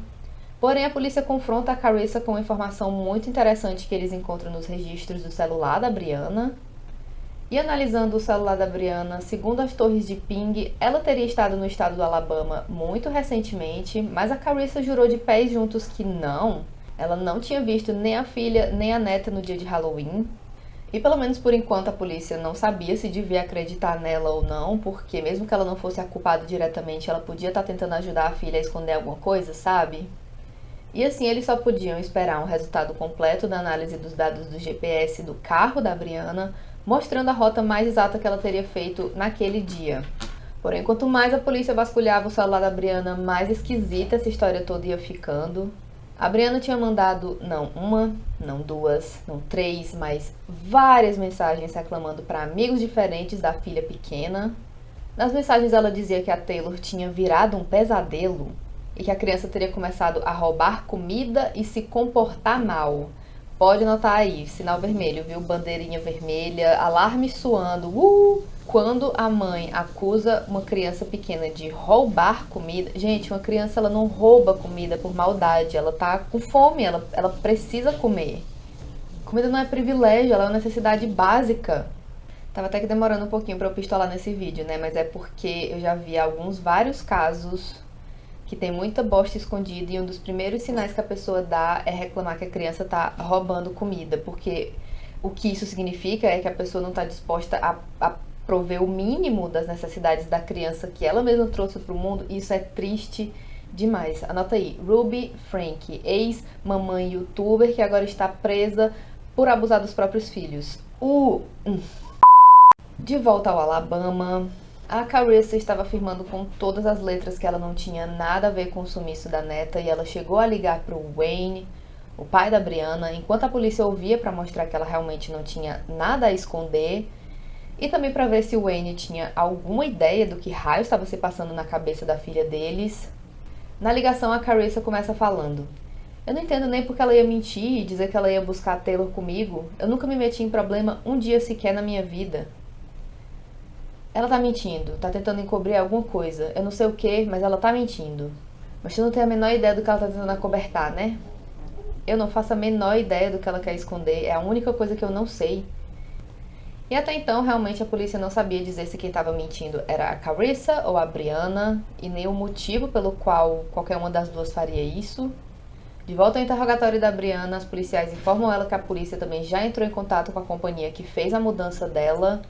Porém, a polícia confronta a Carissa com uma informação muito interessante que eles encontram nos registros do celular da Brianna. E analisando o celular da Brianna, segundo as torres de ping, ela teria estado no estado do Alabama muito recentemente, mas a Carissa jurou de pés juntos que ela não tinha visto nem a filha nem a neta no dia de Halloween. E pelo menos por enquanto a polícia não sabia se devia acreditar nela ou não, porque mesmo que ela não fosse a culpada diretamente, ela podia estar tentando ajudar a filha a esconder alguma coisa, sabe? E assim, eles só podiam esperar um resultado completo da análise dos dados do GPS do carro da Brianna, mostrando a rota mais exata que ela teria feito naquele dia. Porém, quanto mais a polícia vasculhava o celular da Brianna, mais esquisita essa história toda ia ficando. A Brianna tinha mandado, não uma, não duas, não três, mas várias mensagens reclamando para amigos diferentes da filha pequena. Nas mensagens ela dizia que a Taylor tinha virado um pesadelo e que a criança teria começado a roubar comida e se comportar mal. Pode anotar aí, sinal vermelho, viu? Bandeirinha vermelha, alarme suando. Quando a mãe acusa uma criança pequena de roubar comida... Gente, uma criança ela não rouba comida por maldade, ela tá com fome, ela precisa comer. Comida não é privilégio, ela é uma necessidade básica. Tava até que demorando um pouquinho pra eu pistolar nesse vídeo, né? Mas é porque eu já vi vários casos que tem muita bosta escondida, e um dos primeiros sinais que a pessoa dá é reclamar que a criança tá roubando comida, porque o que isso significa é que a pessoa não tá disposta a prover o mínimo das necessidades da criança que ela mesma trouxe pro mundo, e isso é triste demais. Anota aí, Ruby Frank, ex-mamãe youtuber que agora está presa por abusar dos próprios filhos. De volta ao Alabama, a Carissa estava afirmando com todas as letras que ela não tinha nada a ver com o sumiço da neta, e ela chegou a ligar para o Wayne, o pai da Brianna, enquanto a polícia ouvia para mostrar que ela realmente não tinha nada a esconder, e também para ver se o Wayne tinha alguma ideia do que raio estava se passando na cabeça da filha deles. Na ligação, a Carissa começa falando: "Eu não entendo nem porque ela ia mentir e dizer que ela ia buscar a Taylor comigo. Eu nunca me meti em problema um dia sequer na minha vida. Ela tá mentindo, tá tentando encobrir alguma coisa. Eu não sei o que, mas ela tá mentindo. Mas tu não tem a menor ideia do que ela tá tentando acobertar, né? Eu não faço a menor ideia do que ela quer esconder, é a única coisa que eu não sei." E até então, realmente, a polícia não sabia dizer se quem estava mentindo era a Carissa ou a Brianna, e nem o motivo pelo qual qualquer uma das duas faria isso. De volta ao interrogatório da Brianna, os policiais informam ela que a polícia também já entrou em contato com a companhia que fez a mudança dela.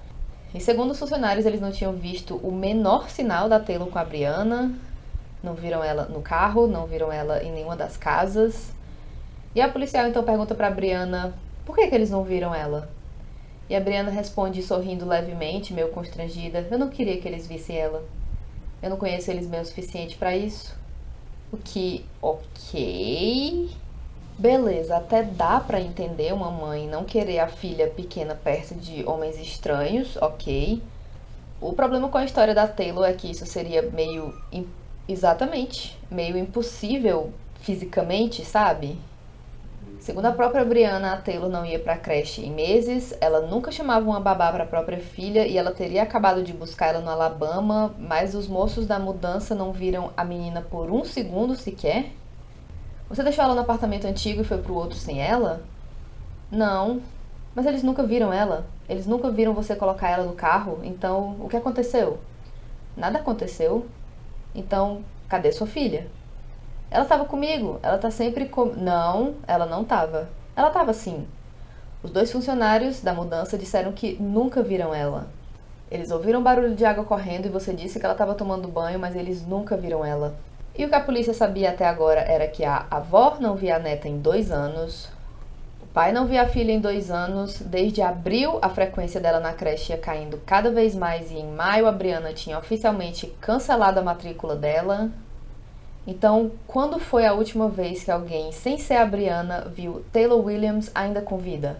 E segundo os funcionários, eles não tinham visto o menor sinal da Taylor com a Brianna. Não viram ela no carro, não viram ela em nenhuma das casas. E a policial então pergunta pra Brianna por que eles não viram ela. E a Brianna responde sorrindo levemente, meio constrangida: eu não queria que eles vissem ela. Eu não conheço eles bem o suficiente pra isso. O que, ok. Beleza, até dá pra entender uma mãe não querer a filha pequena perto de homens estranhos, ok. O problema com a história da Taylor é que isso seria meio... Exatamente, meio impossível fisicamente, sabe? Segundo a própria Brianna, a Taylor não ia pra creche em meses, ela nunca chamava uma babá pra própria filha e ela teria acabado de buscar ela no Alabama, mas os moços da mudança não viram a menina por um segundo sequer. Você deixou ela no apartamento antigo e foi pro outro sem ela? Não, mas eles nunca viram ela. Eles nunca viram você colocar ela no carro, então o que aconteceu? Nada aconteceu. Então, cadê sua filha? Ela tava comigo, ela tá sempre com... Não, ela não tava. Ela tava sim. Os dois funcionários da mudança disseram que nunca viram ela. Eles ouviram barulho de água correndo e você disse que ela tava tomando banho, mas eles nunca viram ela. E o que a polícia sabia até agora era que a avó não via a neta em 2 anos, o pai não via a filha em 2 anos, desde abril a frequência dela na creche ia caindo cada vez mais e em maio a Brianna tinha oficialmente cancelado a matrícula dela. Então, quando foi a última vez que alguém, sem ser a Brianna, viu Taylor Williams ainda com vida?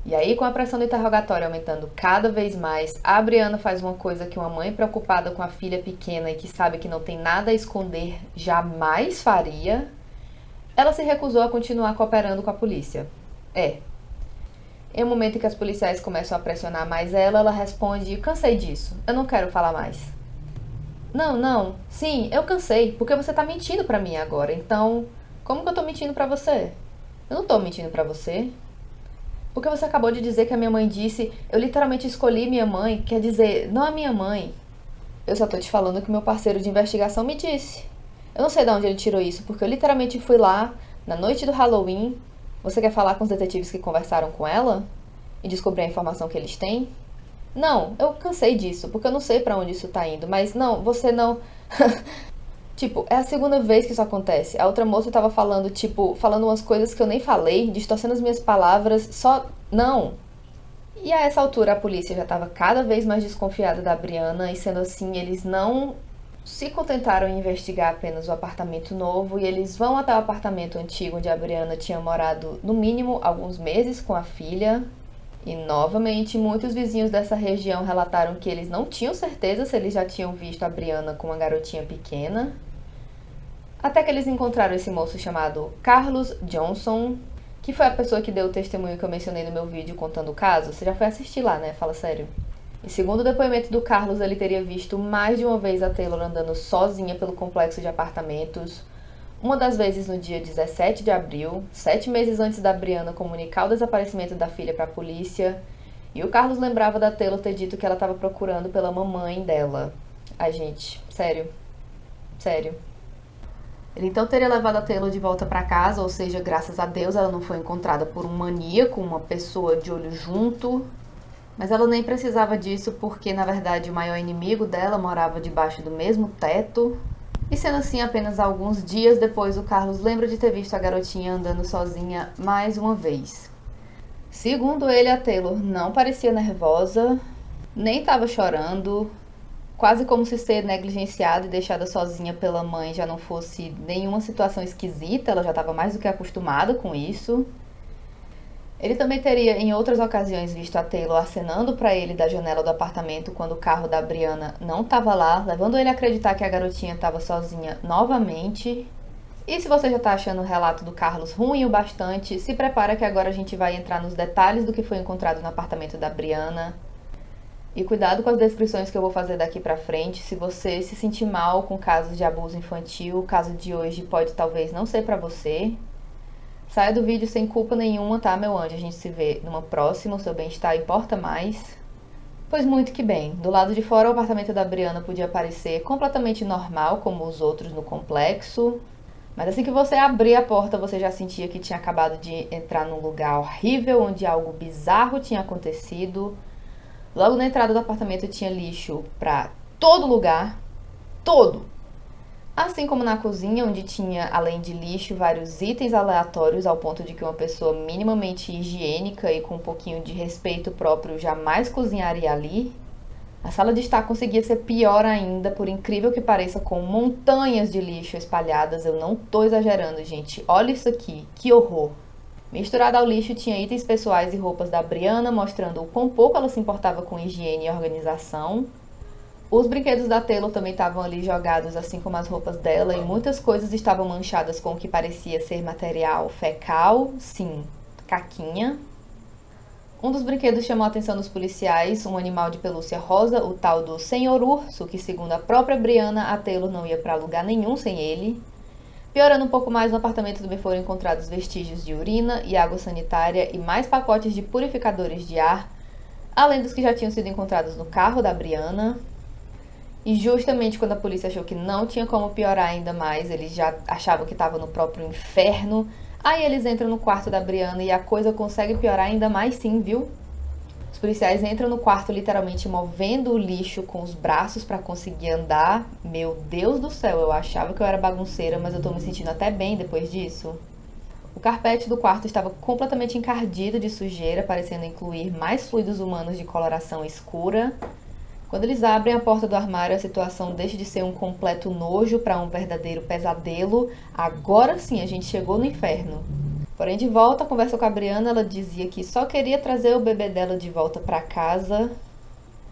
E aí, com a pressão do interrogatório aumentando cada vez mais, a Brianna faz uma coisa que uma mãe preocupada com a filha pequena e que sabe que não tem nada a esconder jamais faria. Ela se recusou a continuar cooperando com a polícia. Em um momento em que as policiais começam a pressionar mais ela responde: cansei disso, eu não quero falar mais. Não, sim, eu cansei, porque você tá mentindo pra mim agora, então, como que eu tô mentindo pra você? Eu não tô mentindo pra você. Porque você acabou de dizer que a minha mãe disse, eu literalmente escolhi minha mãe, quer dizer, não a minha mãe. Eu só tô te falando que meu parceiro de investigação me disse. Eu não sei de onde ele tirou isso, porque eu literalmente fui lá, na noite do Halloween. Você quer falar com os detetives que conversaram com ela? E descobrir a informação que eles têm? Não, eu cansei disso, porque eu não sei pra onde isso tá indo, mas não, você não... Tipo, é a segunda vez que isso acontece. A outra moça tava falando, tipo, falando umas coisas que eu nem falei, distorcendo as minhas palavras, só... Não. E a essa altura a polícia já tava cada vez mais desconfiada da Brianna, e sendo assim, eles não se contentaram em investigar apenas o apartamento novo, e eles vão até o apartamento antigo onde a Brianna tinha morado, no mínimo, alguns meses com a filha. E, novamente, muitos vizinhos dessa região relataram que eles não tinham certeza se eles já tinham visto a Brianna com uma garotinha pequena. Até que eles encontraram esse moço chamado Carlos Johnson, que foi a pessoa que deu o testemunho que eu mencionei no meu vídeo contando o caso. Você já foi assistir lá, né? Fala sério. E segundo o depoimento do Carlos, ele teria visto mais de uma vez a Taylor andando sozinha pelo complexo de apartamentos. Uma das vezes no dia 17 de abril, 7 meses antes da Brianna comunicar o desaparecimento da filha para a polícia. E o Carlos lembrava da Taylor ter dito que ela estava procurando pela mamãe dela. Ai, gente, sério. Ele então teria levado a Taylor de volta para casa, ou seja, graças a Deus ela não foi encontrada por um maníaco, uma pessoa de olho junto. Mas ela nem precisava disso porque, na verdade, o maior inimigo dela morava debaixo do mesmo teto. E sendo assim, apenas alguns dias depois, o Carlos lembra de ter visto a garotinha andando sozinha mais uma vez. Segundo ele, a Taylor não parecia nervosa, nem estava chorando, quase como se ser negligenciada e deixada sozinha pela mãe já não fosse nenhuma situação esquisita, ela já estava mais do que acostumada com isso. Ele também teria, em outras ocasiões, visto a Taylor acenando para ele da janela do apartamento quando o carro da Brianna não estava lá, levando ele a acreditar que a garotinha estava sozinha novamente. E se você já está achando o relato do Carlos ruim o bastante, se prepara que agora a gente vai entrar nos detalhes do que foi encontrado no apartamento da Brianna. E cuidado com as descrições que eu vou fazer daqui pra frente. Se você se sentir mal com casos de abuso infantil, o caso de hoje pode talvez não ser pra você. Saia do vídeo sem culpa nenhuma, tá, meu anjo? A gente se vê numa próxima, o seu bem-estar importa mais. Pois muito que bem. Do lado de fora, o apartamento da Brianna podia parecer completamente normal, como os outros no complexo. Mas assim que você abria a porta, você já sentia que tinha acabado de entrar num lugar horrível, onde algo bizarro tinha acontecido. Logo na entrada do apartamento tinha lixo pra todo lugar. Todo! Assim como na cozinha, onde tinha, além de lixo, vários itens aleatórios, ao ponto de que uma pessoa minimamente higiênica e com um pouquinho de respeito próprio jamais cozinharia ali. A sala de estar conseguia ser pior ainda, por incrível que pareça, com montanhas de lixo espalhadas. Eu não tô exagerando, gente. Olha isso aqui, que horror. Misturado ao lixo tinha itens pessoais e roupas da Brianna, mostrando o quão pouco ela se importava com higiene e organização. Os brinquedos da Taylor também estavam ali jogados, assim como as roupas dela, e muitas coisas estavam manchadas com o que parecia ser material fecal, sim, caquinha. Um dos brinquedos chamou a atenção dos policiais, um animal de pelúcia rosa, o tal do Senhor Urso, que segundo a própria Brianna, a Taylor não ia pra lugar nenhum sem ele. Piorando um pouco mais, no apartamento também foram encontrados vestígios de urina e água sanitária e mais pacotes de purificadores de ar, além dos que já tinham sido encontrados no carro da Brianna. E justamente quando a polícia achou que não tinha como piorar ainda mais, eles já achavam que estava no próprio inferno, aí eles entram no quarto da Brianna e a coisa consegue piorar ainda mais sim, viu? Os policiais entram no quarto literalmente movendo o lixo com os braços para conseguir andar. Meu Deus do céu, eu achava que eu era bagunceira, mas eu tô me sentindo até bem depois disso. O carpete do quarto estava completamente encardido de sujeira, parecendo incluir mais fluidos humanos de coloração escura. Quando eles abrem a porta do armário, a situação deixa de ser um completo nojo para um verdadeiro pesadelo. Agora sim, a gente chegou no inferno. Porém, de volta, a conversa com a Brianna, ela dizia que só queria trazer o bebê dela de volta para casa.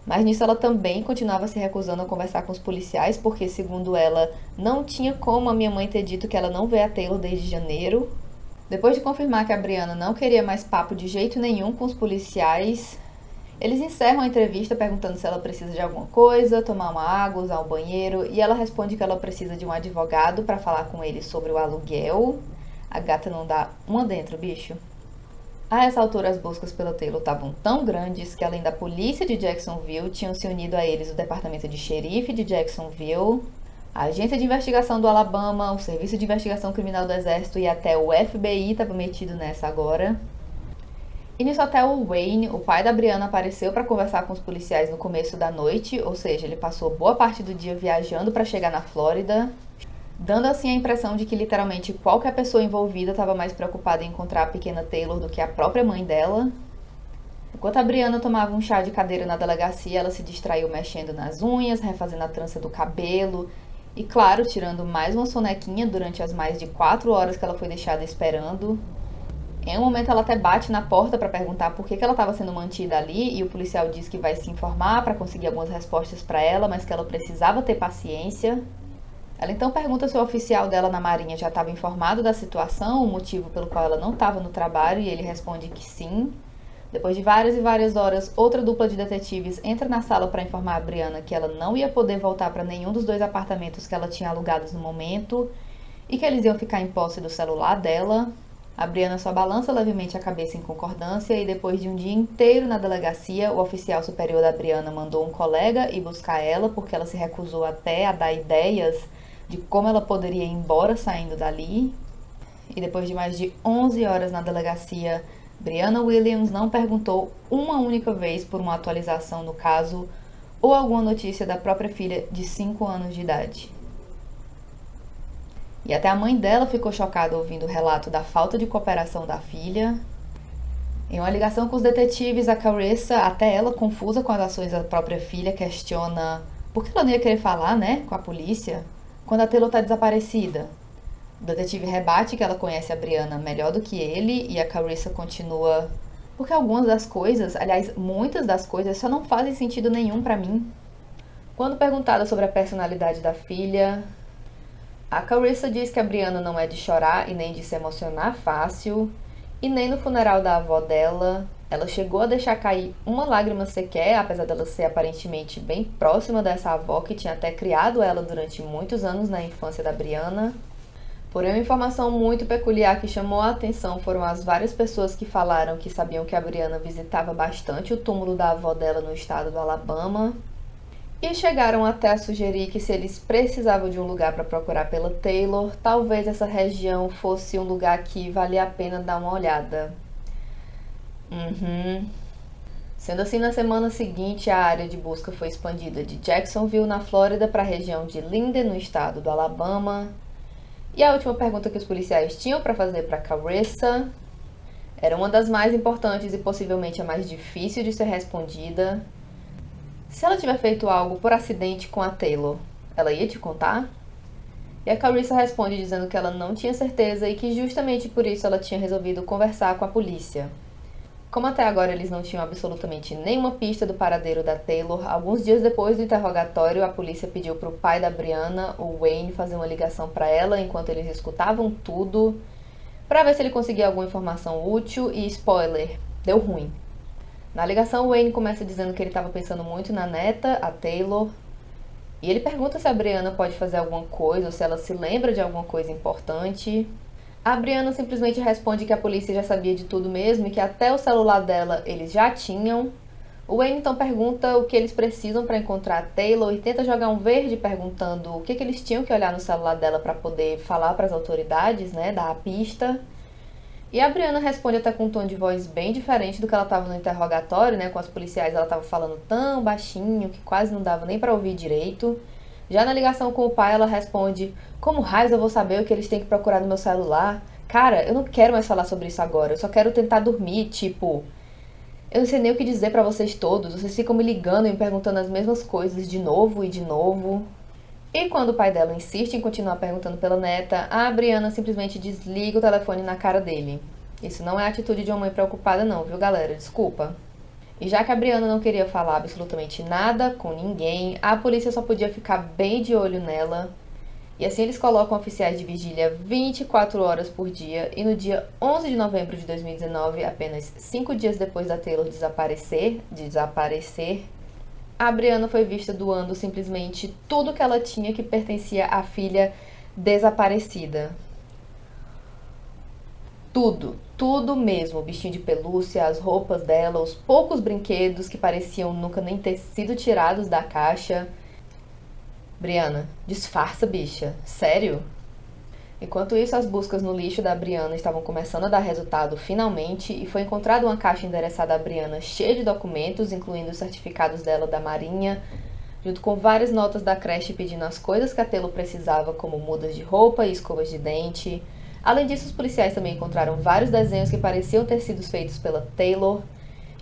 Mas nisso ela também continuava se recusando a conversar com os policiais, porque, segundo ela, não tinha como a minha mãe ter dito que ela não vê a Taylor desde janeiro. Depois de confirmar que a Brianna não queria mais papo de jeito nenhum com os policiais, eles encerram a entrevista perguntando se ela precisa de alguma coisa, tomar uma água, usar um banheiro, e ela responde que ela precisa de um advogado para falar com ele sobre o aluguel. A gata não dá uma dentro, bicho. A essa altura, as buscas pela Taylor estavam tão grandes que, além da polícia de Jacksonville, tinham se unido a eles o departamento de xerife de Jacksonville, a agência de investigação do Alabama, o serviço de investigação criminal do exército e até o FBI estava metido nessa agora. E nisso até o Wayne, o pai da Brianna, apareceu para conversar com os policiais no começo da noite, ou seja, ele passou boa parte do dia viajando para chegar na Flórida, dando assim a impressão de que literalmente qualquer pessoa envolvida estava mais preocupada em encontrar a pequena Taylor do que a própria mãe dela. Enquanto a Brianna tomava um chá de cadeira na delegacia, ela se distraiu mexendo nas unhas, refazendo a trança do cabelo e, claro, tirando mais uma sonequinha durante as mais de 4 horas que ela foi deixada esperando. Em um momento ela até bate na porta para perguntar por que ela estava sendo mantida ali e o policial diz que vai se informar para conseguir algumas respostas para ela, mas que ela precisava ter paciência. Ela então pergunta se o oficial dela na marinha já estava informado da situação, o motivo pelo qual ela não estava no trabalho, e ele responde que sim. Depois de várias e várias horas, outra dupla de detetives entra na sala para informar a Brianna que ela não ia poder voltar para nenhum dos 2 apartamentos que ela tinha alugados no momento e que eles iam ficar em posse do celular dela. A Brianna só balança levemente a cabeça em concordância e depois de um dia inteiro na delegacia, o oficial superior da Brianna mandou um colega ir buscar ela porque ela se recusou até a dar ideias de como ela poderia ir embora saindo dali. E depois de mais de 11 horas na delegacia, Brianna Williams não perguntou uma única vez por uma atualização no caso ou alguma notícia da própria filha de 5 anos de idade. E até a mãe dela ficou chocada ouvindo o relato da falta de cooperação da filha. Em uma ligação com os detetives, a Carissa, até ela confusa com as ações da própria filha, questiona por que ela não ia querer falar, né, com a polícia, quando a Taylor está desaparecida. O detetive rebate que ela conhece a Brianna melhor do que ele e a Carissa continua: porque algumas das coisas, aliás, muitas das coisas, só não fazem sentido nenhum pra mim. Quando perguntada sobre a personalidade da filha, a Carissa diz que a Brianna não é de chorar e nem de se emocionar fácil, e nem no funeral da avó dela ela chegou a deixar cair uma lágrima sequer, apesar dela ser aparentemente bem próxima dessa avó que tinha até criado ela durante muitos anos na infância da Brianna. Porém, uma informação muito peculiar que chamou a atenção foram as várias pessoas que falaram que sabiam que a Brianna visitava bastante o túmulo da avó dela no estado do Alabama e chegaram até a sugerir que se eles precisavam de um lugar para procurar pela Taylor, talvez essa região fosse um lugar que valia a pena dar uma olhada. Sendo assim, na semana seguinte, a área de busca foi expandida de Jacksonville, na Flórida, para a região de Linden, no estado do Alabama. E a última pergunta que os policiais tinham para fazer para Carissa era uma das mais importantes e possivelmente a mais difícil de ser respondida. Se ela tiver feito algo por acidente com a Taylor, ela ia te contar? E a Carissa responde dizendo que ela não tinha certeza e que justamente por isso ela tinha resolvido conversar com a polícia. Como até agora eles não tinham absolutamente nenhuma pista do paradeiro da Taylor, alguns dias depois do interrogatório, a polícia pediu para o pai da Brianna, o Wayne, fazer uma ligação para ela enquanto eles escutavam tudo, para ver se ele conseguia alguma informação útil e, spoiler, deu ruim. Na ligação, o Wayne começa dizendo que ele estava pensando muito na neta, a Taylor, e ele pergunta se a Brianna pode fazer alguma coisa ou se ela se lembra de alguma coisa importante. A Brianna simplesmente responde que a polícia já sabia de tudo mesmo e que até o celular dela eles já tinham. O Wayne então pergunta o que eles precisam para encontrar a Taylor e tenta jogar um verde perguntando o que eles tinham que olhar no celular dela para poder falar para as autoridades, né, dar a pista. E a Brianna responde até com um tom de voz bem diferente do que ela estava no interrogatório, né, com os policiais ela estava falando tão baixinho que quase não dava nem para ouvir direito. Já na ligação com o pai, ela responde: como raios eu vou saber o que eles têm que procurar no meu celular? Cara, eu não quero mais falar sobre isso agora, eu só quero tentar dormir, tipo... Eu não sei nem o que dizer pra vocês todos, vocês ficam me ligando e me perguntando as mesmas coisas de novo e de novo. E quando o pai dela insiste em continuar perguntando pela neta, a Brianna simplesmente desliga o telefone na cara dele. Isso não é atitude de uma mãe preocupada não, viu galera? Desculpa. E já que a Brianna não queria falar absolutamente nada com ninguém, a polícia só podia ficar bem de olho nela. E assim eles colocam oficiais de vigília 24 horas por dia. E no dia 11 de novembro de 2019, apenas 5 dias depois da Taylor desaparecer, a Brianna foi vista doando simplesmente tudo que ela tinha que pertencia à filha desaparecida. Tudo mesmo, o bichinho de pelúcia, as roupas dela, os poucos brinquedos que pareciam nunca nem ter sido tirados da caixa. Brianna, disfarça, bicha. Sério? Enquanto isso, as buscas no lixo da Brianna estavam começando a dar resultado finalmente e foi encontrada uma caixa endereçada à Brianna cheia de documentos, incluindo os certificados dela da Marinha, junto com várias notas da creche pedindo as coisas que a Taylor precisava, como mudas de roupa e escovas de dente. Além disso, os policiais também encontraram vários desenhos que pareciam ter sido feitos pela Taylor,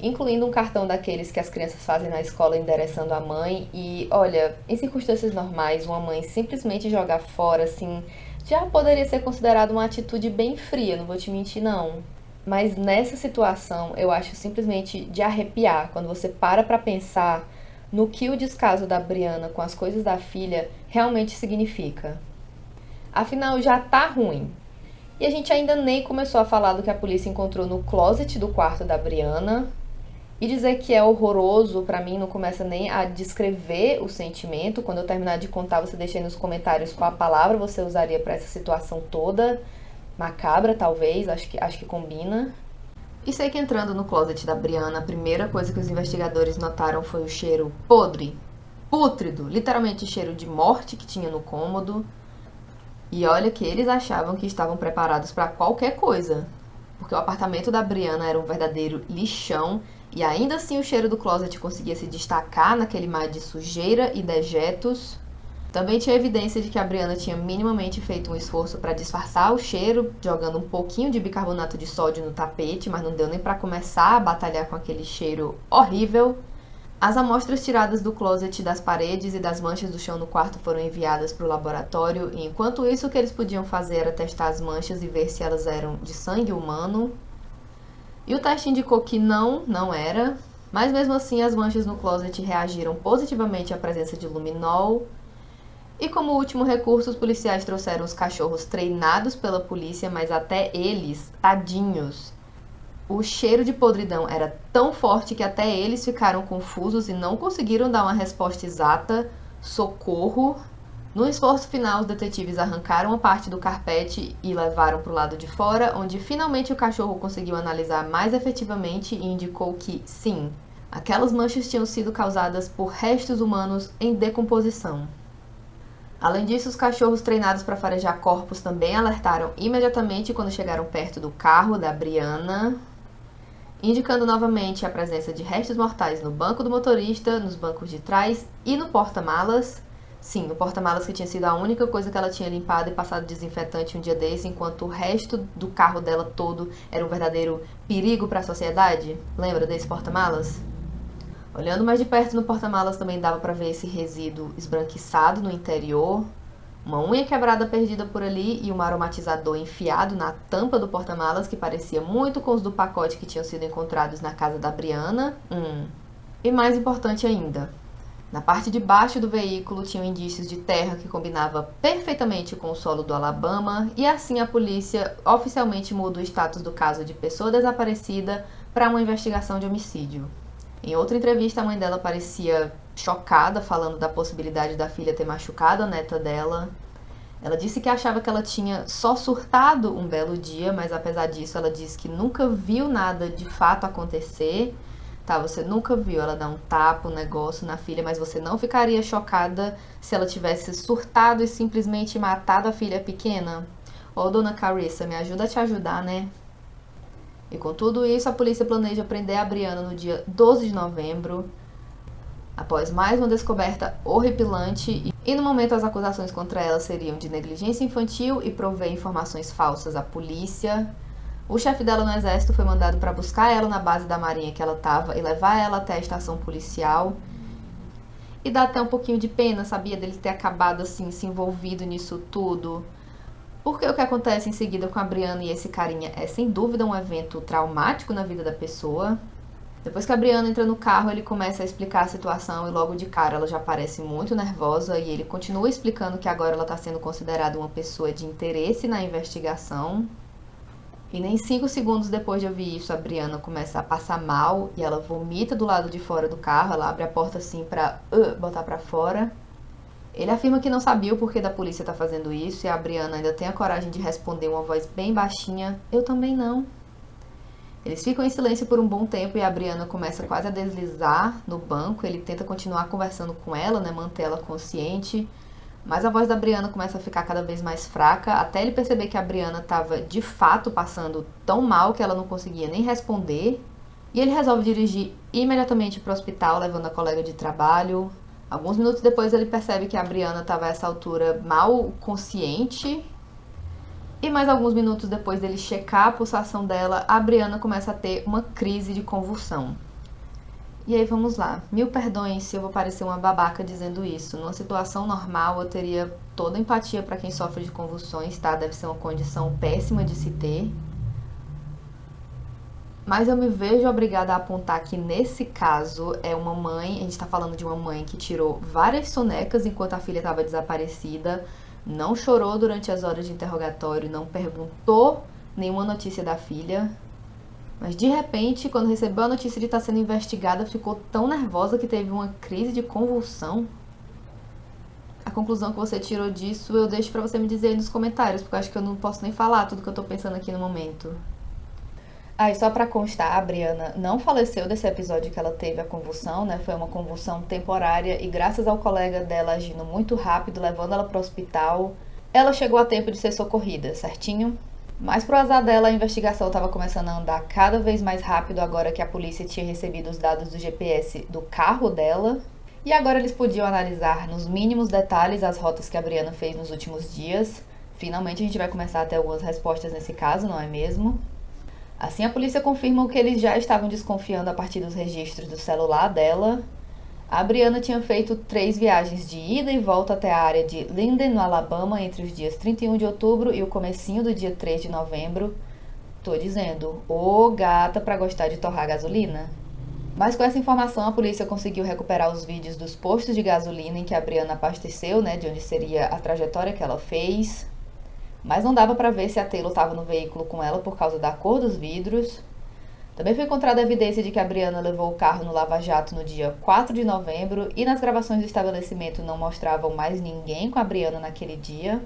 incluindo um cartão daqueles que as crianças fazem na escola endereçando a mãe. E, olha, em circunstâncias normais, uma mãe simplesmente jogar fora, assim, já poderia ser considerado uma atitude bem fria, não vou te mentir, não. Mas nessa situação, eu acho simplesmente de arrepiar, quando você para pra pensar no que o descaso da Brianna com as coisas da filha realmente significa. Afinal, já tá ruim. E a gente ainda nem começou a falar do que a polícia encontrou no closet do quarto da Brianna. E dizer que é horroroso, pra mim, não começa nem a descrever o sentimento. Quando eu terminar de contar, você deixa aí nos comentários qual a palavra você usaria pra essa situação toda. Macabra, talvez, acho que combina. E sei que entrando no closet da Brianna, a primeira coisa que os investigadores notaram foi o cheiro podre, pútrido, literalmente cheiro de morte que tinha no cômodo. E olha que eles achavam que estavam preparados para qualquer coisa, porque o apartamento da Brianna era um verdadeiro lixão e ainda assim o cheiro do closet conseguia se destacar naquele mar de sujeira e dejetos. Também tinha evidência de que a Brianna tinha minimamente feito um esforço para disfarçar o cheiro, jogando um pouquinho de bicarbonato de sódio no tapete, mas não deu nem para começar a batalhar com aquele cheiro horrível. As amostras tiradas do closet, das paredes e das manchas do chão no quarto foram enviadas para o laboratório e enquanto isso o que eles podiam fazer era testar as manchas e ver se elas eram de sangue humano. E o teste indicou que não era, mas mesmo assim as manchas no closet reagiram positivamente à presença de luminol. E como último recurso, os policiais trouxeram os cachorros treinados pela polícia, mas até eles, tadinhos, o cheiro de podridão era tão forte que até eles ficaram confusos e não conseguiram dar uma resposta exata. Socorro! No esforço final, os detetives arrancaram uma parte do carpete e levaram para o lado de fora, onde finalmente o cachorro conseguiu analisar mais efetivamente e indicou que, sim, aquelas manchas tinham sido causadas por restos humanos em decomposição. Além disso, os cachorros treinados para farejar corpos também alertaram imediatamente quando chegaram perto do carro da Brianna, indicando novamente a presença de restos mortais no banco do motorista, nos bancos de trás e no porta-malas. Sim, o porta-malas que tinha sido a única coisa que ela tinha limpado e passado desinfetante um dia desse, enquanto o resto do carro dela todo era um verdadeiro perigo para a sociedade. Lembra desse porta-malas? Olhando mais de perto no porta-malas também dava para ver esse resíduo esbranquiçado no interior, uma unha quebrada perdida por ali e um aromatizador enfiado na tampa do porta-malas que parecia muito com os do pacote que tinham sido encontrados na casa da Brianna. E mais importante ainda, na parte de baixo do veículo tinham indícios de terra que combinava perfeitamente com o solo do Alabama, e assim a polícia oficialmente muda o status do caso de pessoa desaparecida para uma investigação de homicídio. Em outra entrevista, a mãe dela parecia chocada, falando da possibilidade da filha ter machucado a neta dela. Ela disse que achava que ela tinha só surtado um belo dia, mas apesar disso, ela disse que nunca viu nada de fato acontecer. Tá, você nunca viu ela dar um tapa, um negócio na filha, mas você não ficaria chocada se ela tivesse surtado e simplesmente matado a filha pequena? Ô, dona Carissa, me ajuda a te ajudar, né? E com tudo isso, a polícia planeja prender a Brianna no dia 12 de novembro, após mais uma descoberta horripilante, e no momento as acusações contra ela seriam de negligência infantil e prover informações falsas à polícia. O chefe dela no exército foi mandado para buscar ela na base da marinha que ela estava e levar ela até a estação policial. E dá até um pouquinho de pena, sabia, dele ter acabado assim, se envolvido nisso tudo. Porque o que acontece em seguida com a Brianna e esse carinha é sem dúvida um evento traumático na vida da pessoa. Depois que a Brianna entra no carro, ele começa a explicar a situação e logo de cara ela já parece muito nervosa e ele continua explicando que agora ela está sendo considerada uma pessoa de interesse na investigação. E nem 5 segundos depois de ouvir isso, a Brianna começa a passar mal e ela vomita do lado de fora do carro, ela abre a porta assim pra botar pra fora. Ele afirma que não sabia o porquê da polícia tá fazendo isso e a Brianna ainda tem a coragem de responder uma voz bem baixinha, eu também não. Eles ficam em silêncio por um bom tempo e a Brianna começa quase a deslizar no banco, ele tenta continuar conversando com ela, né, manter ela consciente. Mas a voz da Brianna começa a ficar cada vez mais fraca, até ele perceber que a Brianna estava de fato passando tão mal que ela não conseguia nem responder. E ele resolve dirigir imediatamente para o hospital, levando a colega de trabalho. Alguns minutos depois ele percebe que a Brianna estava a essa altura mal consciente. E mais alguns minutos depois dele checar a pulsação dela, a Brianna começa a ter uma crise de convulsão. E aí vamos lá, mil perdões se eu vou parecer uma babaca dizendo isso. Numa situação normal eu teria toda empatia para quem sofre de convulsões, tá? Deve ser uma condição péssima de se ter. Mas eu me vejo obrigada a apontar que nesse caso é uma mãe, a gente tá falando de uma mãe que tirou várias sonecas enquanto a filha estava desaparecida, não chorou durante as horas de interrogatório, não perguntou nenhuma notícia da filha. Mas de repente, quando recebeu a notícia de estar sendo investigada, ficou tão nervosa que teve uma crise de convulsão. A conclusão que você tirou disso eu deixo pra você me dizer aí nos comentários, porque eu acho que eu não posso nem falar tudo que eu tô pensando aqui no momento. Ah, e só pra constar, a Brianna não faleceu desse episódio que ela teve a convulsão, né? Foi uma convulsão temporária e graças ao colega dela agindo muito rápido, levando ela pro hospital, ela chegou a tempo de ser socorrida, certinho? Mas pro azar dela, a investigação estava começando a andar cada vez mais rápido agora que a polícia tinha recebido os dados do GPS do carro dela. E agora eles podiam analisar nos mínimos detalhes as rotas que a Brianna fez nos últimos dias. Finalmente a gente vai começar a ter algumas respostas nesse caso, não é mesmo? Assim a polícia confirma o que eles já estavam desconfiando a partir dos registros do celular dela. A Brianna tinha feito 3 viagens de ida e volta até a área de Linden, no Alabama, entre os dias 31 de outubro e o comecinho do dia 3 de novembro. Tô dizendo, ô gata pra gostar de torrar gasolina. Mas com essa informação, a polícia conseguiu recuperar os vídeos dos postos de gasolina em que a Brianna abasteceu, né, de onde seria a trajetória que ela fez. Mas não dava pra ver se a Taylor estava no veículo com ela por causa da cor dos vidros. Também foi encontrada evidência de que a Brianna levou o carro no Lava Jato no dia 4 de novembro e nas gravações do estabelecimento não mostravam mais ninguém com a Brianna naquele dia.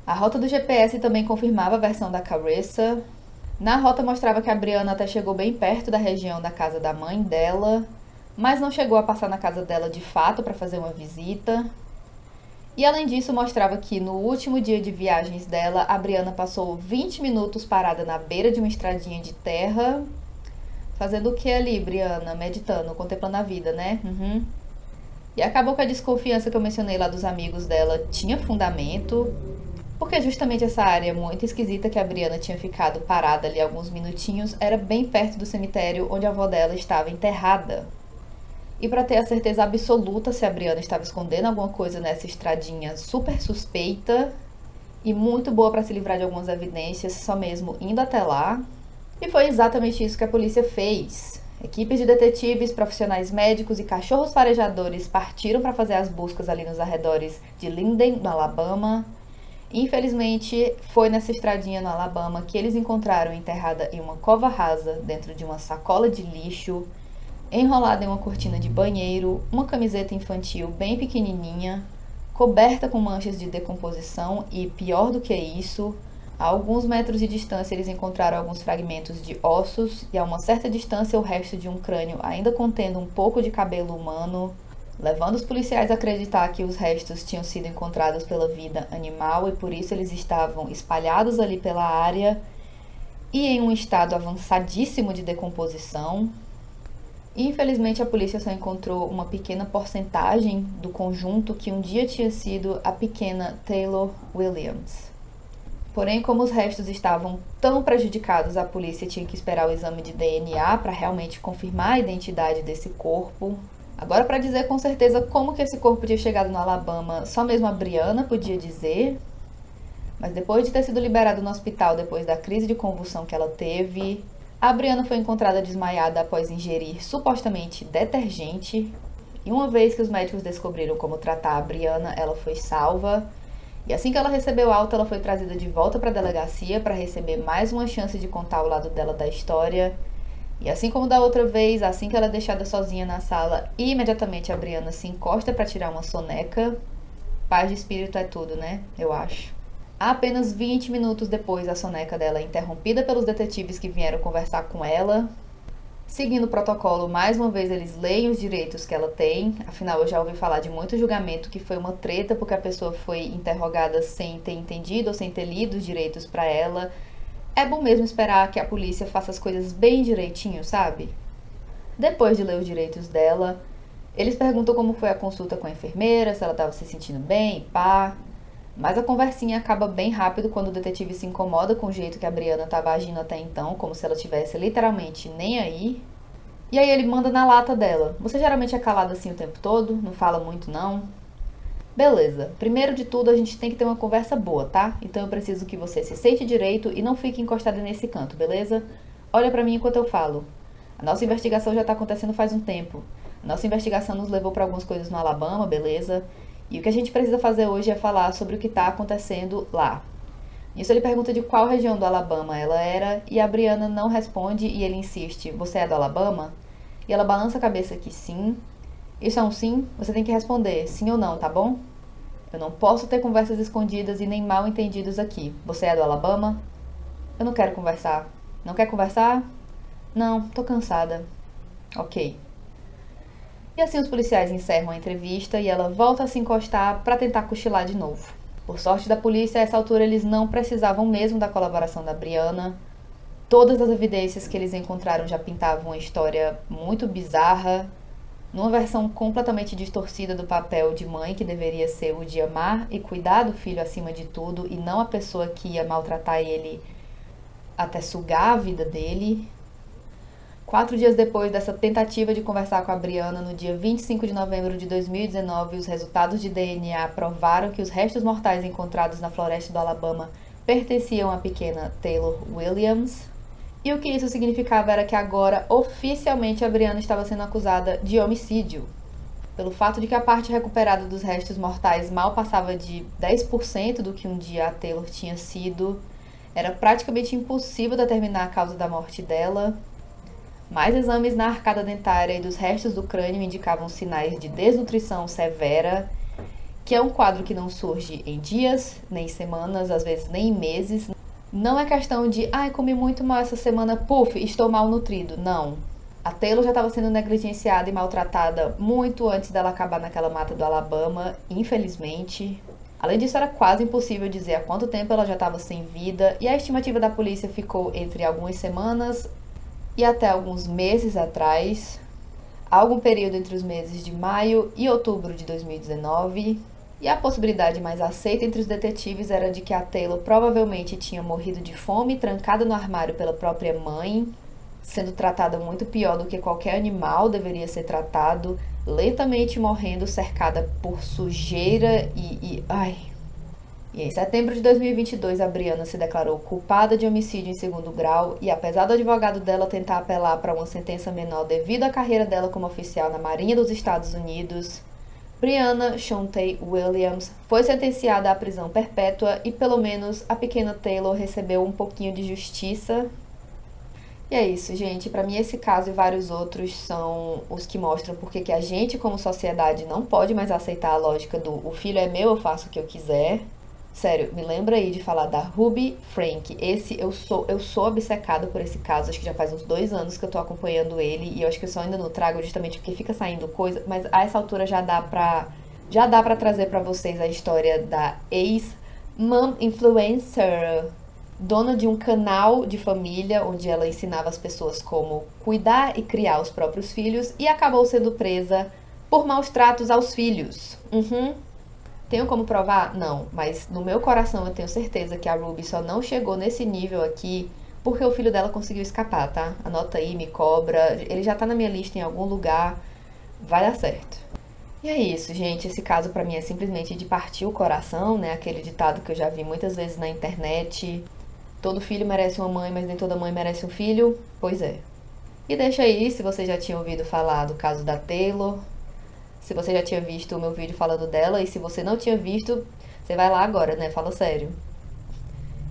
A rota do GPS também confirmava a versão da Carissa. Na rota mostrava que a Brianna até chegou bem perto da região da casa da mãe dela, mas não chegou a passar na casa dela de fato para fazer uma visita. E além disso, mostrava que no último dia de viagens dela, a Brianna passou 20 minutos parada na beira de uma estradinha de terra. Fazendo o que ali, Brianna? Meditando, contemplando a vida, né? E acabou que a desconfiança que eu mencionei lá dos amigos dela tinha fundamento, porque justamente essa área muito esquisita que a Brianna tinha ficado parada ali alguns minutinhos era bem perto do cemitério onde a avó dela estava enterrada. E para ter a certeza absoluta se a Brianna estava escondendo alguma coisa nessa estradinha super suspeita e muito boa para se livrar de algumas evidências, só mesmo indo até lá. E foi exatamente isso que a polícia fez. Equipes de detetives, profissionais médicos e cachorros farejadores partiram para fazer as buscas ali nos arredores de Linden, no Alabama. E, infelizmente, foi nessa estradinha no Alabama que eles encontraram enterrada em uma cova rasa, dentro de uma sacola de lixo, enrolada em uma cortina de banheiro, uma camiseta infantil bem pequenininha, coberta com manchas de decomposição e, pior do que isso, a alguns metros de distância eles encontraram alguns fragmentos de ossos e a uma certa distância o resto de um crânio ainda contendo um pouco de cabelo humano, levando os policiais a acreditar que os restos tinham sido encontrados pela vida animal e por isso eles estavam espalhados ali pela área e em um estado avançadíssimo de decomposição. Infelizmente, a polícia só encontrou uma pequena porcentagem do conjunto que um dia tinha sido a pequena Taylor Williams. Porém, como os restos estavam tão prejudicados, a polícia tinha que esperar o exame de DNA para realmente confirmar a identidade desse corpo. Agora, para dizer com certeza como que esse corpo tinha chegado no Alabama, só mesmo a Brianna podia dizer. Mas depois de ter sido liberada no hospital depois da crise de convulsão que ela teve, a Brianna foi encontrada desmaiada após ingerir supostamente detergente. E uma vez que os médicos descobriram como tratar a Brianna, ela foi salva. E assim que ela recebeu alta, ela foi trazida de volta para a delegacia para receber mais uma chance de contar o lado dela da história. E assim como da outra vez, assim que ela é deixada sozinha na sala, imediatamente a Brianna se encosta para tirar uma soneca. Paz de espírito é tudo, né? Eu acho. Apenas 20 minutos depois, a soneca dela é interrompida pelos detetives que vieram conversar com ela. Seguindo o protocolo, mais uma vez eles leem os direitos que ela tem. Afinal, eu já ouvi falar de muito julgamento que foi uma treta porque a pessoa foi interrogada sem ter entendido ou sem ter lido os direitos para ela. É bom mesmo esperar que a polícia faça as coisas bem direitinho, sabe? Depois de ler os direitos dela, eles perguntam como foi a consulta com a enfermeira, se ela estava se sentindo bem e pá. Mas a conversinha acaba bem rápido quando o detetive se incomoda com o jeito que a Brianna estava agindo até então, como se ela tivesse literalmente nem aí. E aí ele manda na lata dela. Você geralmente é calada assim o tempo todo? Não fala muito não? Beleza. Primeiro de tudo, a gente tem que ter uma conversa boa, tá? Então eu preciso que você se sente direito e não fique encostada nesse canto, beleza? Olha pra mim enquanto eu falo. A nossa investigação já tá acontecendo faz um tempo. A nossa investigação nos levou pra algumas coisas no Alabama, beleza? E o que a gente precisa fazer hoje é falar sobre o que está acontecendo lá. Nisso ele pergunta de qual região do Alabama ela era e a Brianna não responde e ele insiste, você é do Alabama? E ela balança a cabeça que sim. Isso é um sim? Você tem que responder sim ou não, tá bom? Eu não posso ter conversas escondidas e nem mal entendidos aqui. Você é do Alabama? Eu não quero conversar. Não quer conversar? Não, tô cansada. Ok. E assim os policiais encerram a entrevista e ela volta a se encostar para tentar cochilar de novo. Por sorte da polícia, a essa altura eles não precisavam mesmo da colaboração da Brianna. Todas as evidências que eles encontraram já pintavam uma história muito bizarra, numa versão completamente distorcida do papel de mãe que deveria ser o de amar e cuidar do filho acima de tudo e não a pessoa que ia maltratar ele até sugar a vida dele. 4 dias depois dessa tentativa de conversar com a Brianna, no dia 25 de novembro de 2019, os resultados de DNA provaram que os restos mortais encontrados na floresta do Alabama pertenciam à pequena Taylor Williams. E o que isso significava era que agora, oficialmente, a Brianna estava sendo acusada de homicídio. Pelo fato de que a parte recuperada dos restos mortais mal passava de 10% do que um dia a Taylor tinha sido, era praticamente impossível determinar a causa da morte dela. Mais exames na arcada dentária e dos restos do crânio indicavam sinais de desnutrição severa, que é um quadro que não surge em dias, nem em semanas, às vezes nem em meses. Não é questão de, ai, comi muito mal essa semana, puf, estou mal nutrido. Não. A Taylor já estava sendo negligenciada e maltratada muito antes dela acabar naquela mata do Alabama, infelizmente. Além disso, era quase impossível dizer há quanto tempo ela já estava sem vida, e a estimativa da polícia ficou entre algumas semanas e até alguns meses atrás, algum período entre os meses de maio e outubro de 2019. E a possibilidade mais aceita entre os detetives era de que a Taylor provavelmente tinha morrido de fome, trancada no armário pela própria mãe, sendo tratada muito pior do que qualquer animal deveria ser tratado, lentamente morrendo, cercada por sujeira E em setembro de 2022, a Brianna se declarou culpada de homicídio em segundo grau e, apesar do advogado dela tentar apelar para uma sentença menor devido à carreira dela como oficial na Marinha dos Estados Unidos, Brianna Shonté Williams foi sentenciada à prisão perpétua e, pelo menos, a pequena Taylor recebeu um pouquinho de justiça. E é isso, gente. Pra mim, esse caso e vários outros são os que mostram porque que a gente, como sociedade, não pode mais aceitar a lógica do o filho é meu, eu faço o que eu quiser. Sério, me lembra aí de falar da Ruby Frank. Eu sou obcecada por esse caso. Acho que já faz uns 2 anos que eu tô acompanhando ele. E eu acho que eu só ainda não trago justamente porque fica saindo coisa. Mas a essa altura já dá pra trazer pra vocês a história da ex-mom influencer, dona de um canal de família onde ela ensinava as pessoas como cuidar e criar os próprios filhos e acabou sendo presa por maus tratos aos filhos. Tenho como provar? Não, mas no meu coração eu tenho certeza que a Ruby só não chegou nesse nível aqui porque o filho dela conseguiu escapar, tá? Anota aí, me cobra. Ele já tá na minha lista em algum lugar. Vai dar certo. E é isso, gente. Esse caso pra mim é simplesmente de partir o coração, né? Aquele ditado que eu já vi muitas vezes na internet. Todo filho merece uma mãe, mas nem toda mãe merece um filho. Pois é. E deixa aí se você já tinha ouvido falar do caso da Taylor, se você já tinha visto o meu vídeo falando dela, e se você não tinha visto, você vai lá agora, né? Fala sério.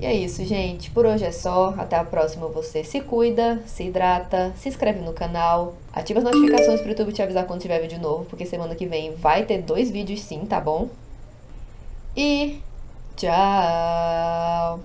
E é isso, gente. Por hoje é só. Até a próxima. Você se cuida, se hidrata, se inscreve no canal, ativa as notificações pro YouTube te avisar quando tiver vídeo novo, porque semana que vem vai ter 2 vídeos sim, tá bom? E tchau!